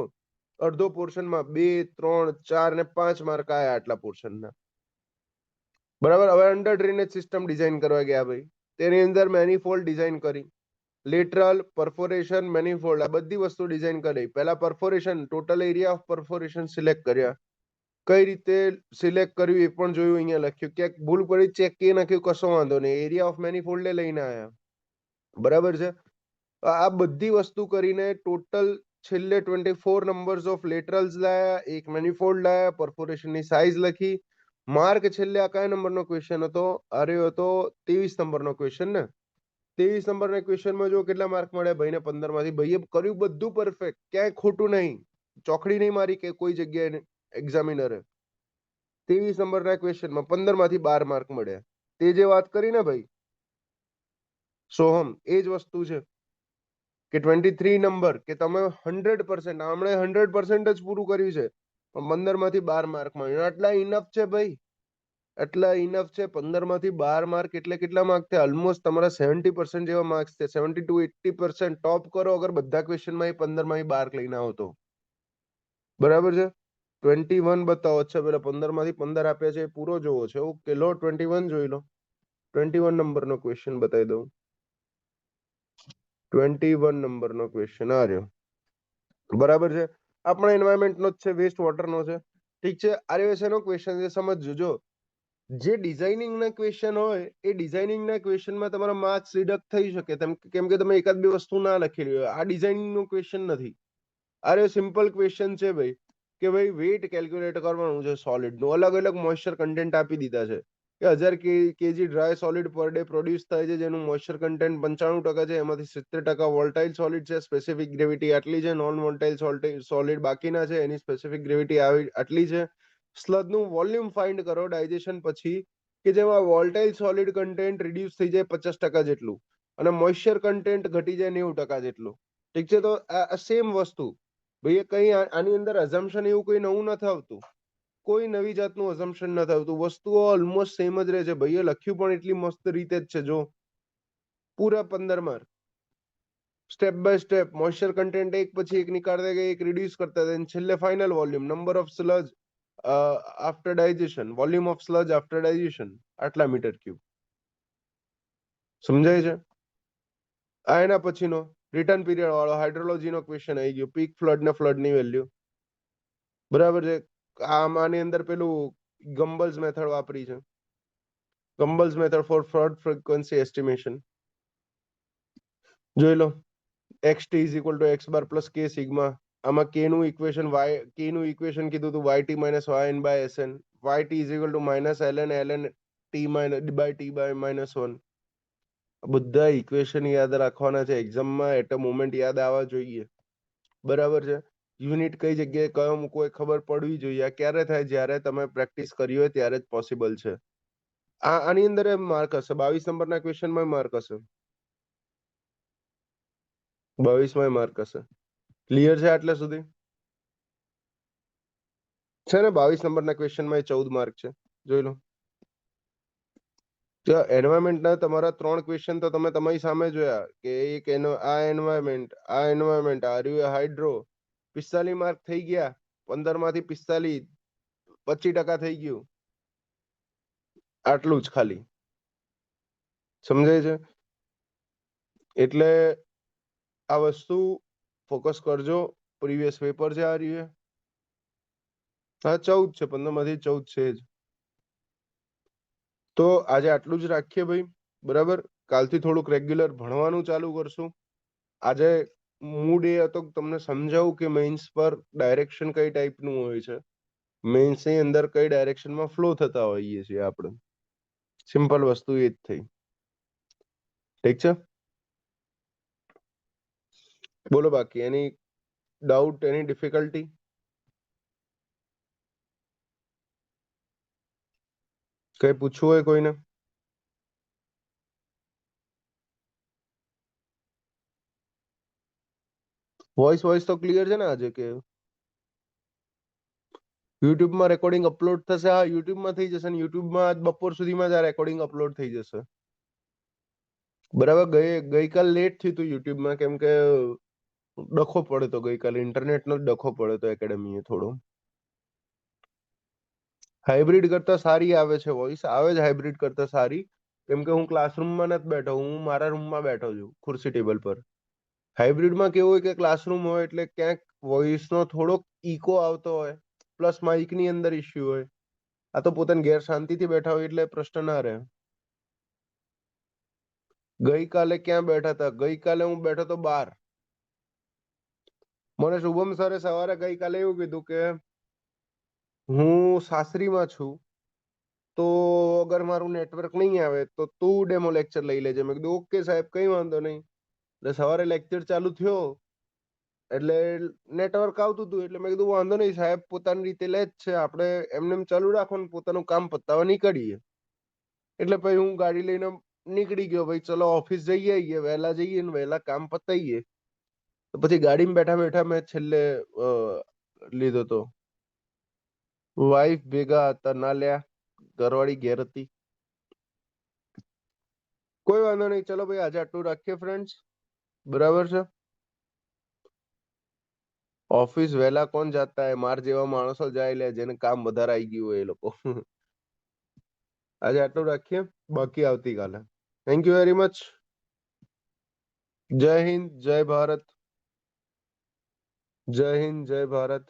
અડધો પોર્શનમાં 2, 3, 4 ને 5 માર્ક આયા આટલા પોર્શનના, બરાબર. હવે અંડર ડ્રેનેજ સિસ્ટમ ડિઝાઇન કરવા ગયા ભાઈ. તેની અંદર મેનિફોલ્ડ ડિઝાઇન કરી, લેટરલ, પરફોરેશન, મેનિફોલ્ડ, આ બધી વસ્તુ ડિઝાઇન કરી. પહેલા perforation, total area of perforation select કર્યા. કઈ રીતે સિલેક્ટ કર્યું એ પણ જોયું, અહીંયા લખ્યું. ક્યાંક ભૂલ પડી ચેક કરી નાખ્યું, કશો વાંધો નહીં. એરિયા ઓફ મેનિફોલ્ડ લઈને આવ્યા, બરાબર છે. આ બધી વસ્તુ કરીને ટોટલ છેલ્લે 24 નંબર્સ ઓફ લેટરલ્સ લાયા, એક મેનિફોલ્ડ લાયા, પરફોરેશનની સાઇઝ લખી. માર્ક છેલ્લે આ કયા નંબરનો ક્વેશ્ચન હતો? અરે હતો 23 નંબરનો ક્વેશ્ચન ને. 23 નંબરના ક્વેશ્ચનમાં જો કેટલા માર્ક મળ્યા ભાઈને 15 માંથી. ભાઈએ કર્યું બધું પરફેક્ટ, ક્યાંય ખોટું નહીં, ચોકડી નહીં મારી કે કોઈ જગ્યાએ એક્ઝામિનરે. 23 નંબરના ક્વેશ્ચનમાં 15 માંથી 12 માર્ક મળ્યા. તે જે વાત કરી ને ભાઈ સોહમ, એ જ વસ્તુ છે કે 23 નંબર કે તમે 100%, હમણે 100% જ પૂરું કર્યું છે, પણ 15 માંથી 12 માર્ક મળ્યું. આટલા ઇનફ છે ભાઈ, એટલા ઇનફ છે. 15 માંથી 12 માર્ક એટલે કેટલા માર્ક થયા? ઓલમોસ્ટ તમારા 70% જેવા માર્ક્સ છે. 70 to 80% ટોપ કરો અગર બધા ક્વેશ્ચનમાં 15 માંથી 12 લઈને આવો તો, બરાબર છે. 21 બતાવો. અચ્છા, પેલા 15 માંથી 15 આપ્યા છે, પૂરો જોવો છે. ઓકે, લો 21 જોઈ લો. 21 નંબરનો ક્વેશ્ચન બતાવી દઉં. 21 નંબરનો ક્વેશ્ચન આ રહ્યો, બરાબર છે. આપણા એન્વાયરમેન્ટનો જ છે, વેસ્ટ વોટરનો છે. ઠીક છે. આરએસએનો ક્વેશ્ચન છે, સમજજો. જો જે ડિઝાઇનિંગના ક્વેશ્ચન હોય એ ડિઝાઇનિંગના ક્વેશ્ચનમાં તમારા માર્ક્સ ડિડક્ટ થઈ શકે, કેમ કે તમે એકાદ બે વસ્તુ ના લખેલી હોય. આ ડિઝાઇનિંગનો ક્વેશ્ચન નથી. અરે સિમ્પલ ક્વેશ્ચન છે ભાઈ, કે ભાઈ વેટ કેલ્ક્યુલેટ કરવાનું છે સોલિડનું. અલગ અલગ મોઇસ્ચર કન્ટેન્ટ આપી દીધા છે કે 1000 KG dry solid per day produce થાય છે, જેનું મોઇસ્ચર કન્ટેન્ટ 95% છે, એમાંથી 70% વોલ્ટાઇલ સોલિડ છે, સ્પેસિફિક ગ્રેવિટી આટલી છે. નોન વોલ્ટાઇલ સોલિડ બાકીના છે, એની સ્પેસિફિક ગ્રેવિટી આટલી છે. સ્લજનું વોલ્યુમ ફાઇન્ડ કરો ડાયજેશન પછી, કે જેમાં વોલ્ટાઇલ સોલિડ કન્ટેન્ટ રિડ્યુસ થઈ જાય 50% જેટલું અને મોઇસ્ચર કન્ટેન્ટ ઘટી જાય 90% જેટલું. ઠીક છે. તો આ સેમ વસ્તુ ભાઈ, કઈ આની અંદર અઝમ્પશન એવું કોઈ નવું નથી આવતું, કોઈ નવી જાતનું અઝમ્પશન નથી આવતું. વસ્તુઓ ઓલમોસ્ટ સેમ જ રહે છે. ભાઈએ લખ્યું પણ એટલી મસ્ત રીતે જ છે. જો પૂરા 15 mark step by step moisture content એક પછી એક નીકાળતા ગયા, એક રિડ્યુસ કરતા હતા, છેલ્લે final volume, number of sludge after digestion, volume of sludge after digestion, આટલા મીટર ક્યુબ. સમજાય છે? આ એના પછીનો રિટર્ન પીરિયડ વાળો હાઇડ્રોલોજીનો ક્વેશ્ચન આવી ગયો, પીક ફ્લડ ને ફ્લડની વેલ્યુ, બરાબર છે. આની અંદર પેલું ગમ્બલ્સ મેથડ વાપરી છે, Gumbel's method for flood frequency estimation. જોઈ લો, xt is equal to x bar plus k sigma. આમાં k નું ઇક્વેશન કીધું હતું yt minus yn by sn. yt is equal to minus ln t by t by minus 1. બધા equation યાદ રાખવાના છે એક્ઝામમાં, એટ અ મોમેન્ટ યાદ આવવા જોઈએ. બરાબર છે. યુનિટ કઈ જગ્યાએ કયો મૂકવો એ ખબર પડવી જોઈએ. આ ક્યારે થાય? જ્યારે તમે પ્રેક્ટિસ કરી હોય ત્યારે જ પોસિબલ છે. આની અંદર માર્ક હશે, 22 નંબરના ક્વેશ્ચનમાં માર્ક હશે, 22 માર્ક હશે. ક્લિયર છે આટલે સુધી? છે ને 22 નંબરના ક્વેશ્ચનમાં 14 માર્ક છે, જોઈ લો. તો એન્વાયરમેન્ટના તમારા 3 ક્વેશ્ચન તો તમે તમારી સામે જોયા કે એક એનો આ એન્વાયરમેન્ટ આર્યુ હાઇડ્રો 45 માર્ક થઈ ગયા. 15 માંથી 45, 25% થઈ ગયું. આટલું જ ખાલી, સમજાય છે? એટલે આ વસ્તુ ફોકસ કરજો. પ્રીવિયસ પેપર છે આ રહ્યું. હા 14 છે, 15 માંથી 14 છે જ. તો આજે આટલું જ રાખીએ ભાઈ, બરાબર. કાલથી થોડુંક રેગ્યુલર ભણવાનું ચાલુ કરશું. આજે મૂડ એ હતો કે તમને સમજાવું કે મેઇન્સ પર ડાયરેક્શન કઈ ટાઈપનું હોય છે, મેઇન્સ ની અંદર કઈ ડાયરેક્શનમાં ફ્લો થતા હોઈએ છીએ આપણે. સિમ્પલ વસ્તુ એ જ થઈ. ઠીક છે, બોલો બાકી એની ડાઉટ, એની ડિફિકલ્ટી? કઈ પૂછવું હોય કોઈને? વોઇસ તો ક્લિયર છે ને આજે? કે યુટ્યુબમાં રેકોર્ડિંગ અપલોડ થશે? હા યુટ્યુબમાં થઈ જશે ને, યુટ્યુબમાં આજ બપોર સુધીમાં જ આ રેકોર્ડિંગ અપલોડ થઈ જશે. બરાબર. ગઈકાલ લેટ થયું હતું યુટ્યુબમાં, કેમ કે ડખો પડે તો ગઈકાલે ઇન્ટરનેટનો જ ડખો પડે તો એકેડેમીએ થોડો. હાઇબ્રિડ કરતા સારી આવે છે વોઇસ, આવે છે હાઇબ્રિડ કરતા સારી. કેમ કે હું ક્લાસરૂમમાં નથી બેઠો, હું મારા રૂમમાં બેઠો છું ખુરશી ટેબલ પર. હાઇબ્રિડમાં કેવું હોય કે ક્લાસરૂમ હોય એટલે ક્યાંક વોઇસનો થોડોક ઇકો આવતો હોય, પ્લસ માઇકની અંદર ઇશ્યુ હોય. આ તો પોતાની ઘેર શાંતિથી બેઠા હોય એટલે પ્રશ્ન ના રહે. ગઈકાલે ક્યાં બેઠા હતા? ગઈકાલે હું બેઠો તો બહાર. મને શુભમ સરે સવારે ગઈકાલે એવું કીધું કે હું સાસરીમાં છું, તો અગર મારું નેટવર્ક નહીં આવે તો તું ડેમો લેક્ચર લઈ લેજે. મેં કીધું ઓકે સાહેબ, કઈ વાંધો નહીં. એટલે સવારે લેક્ચર ચાલુ થયો એટલે નેટવર્ક આવતું હતું, એટલે મેં કીધું વાંધો નહીં સાહેબ, પોતાની રીતે લે જ છે, આપણે એમને એમ ચાલુ રાખવાનું, પોતાનું કામ પતાવવા નીકળીએ. એટલે પછી હું ગાડી લઈને નીકળી ગયો. ભાઈ ચલો ઓફિસ જઈ આવીએ, વહેલા જઈએ ને વહેલા કામ પતાવીએ. તો પછી ગાડીમાં બેઠા બેઠા મેં છેલ્લે લીધો તો. વાઈફ ભેગા હતા ના લ્યા, ઘરવાળી ઘેર હતી. કોઈ વાંધો નહીં, ચલો ભાઈ આજે આટલું રાખીએ ફ્રેન્ડ્સ, બરાબર છે. ઓફિસ વહેલા કોણ જાતા હે? માર જેવા માણસો જાય લે, જેને કામ વધારે આવી ગયું હોય એ લોકો. આજે આટલું રાખીએ, બાકી આવતીકાલે. Thank you very much. જય હિન્દ, જય ભારત. જય હિન્દ, જય ભારત.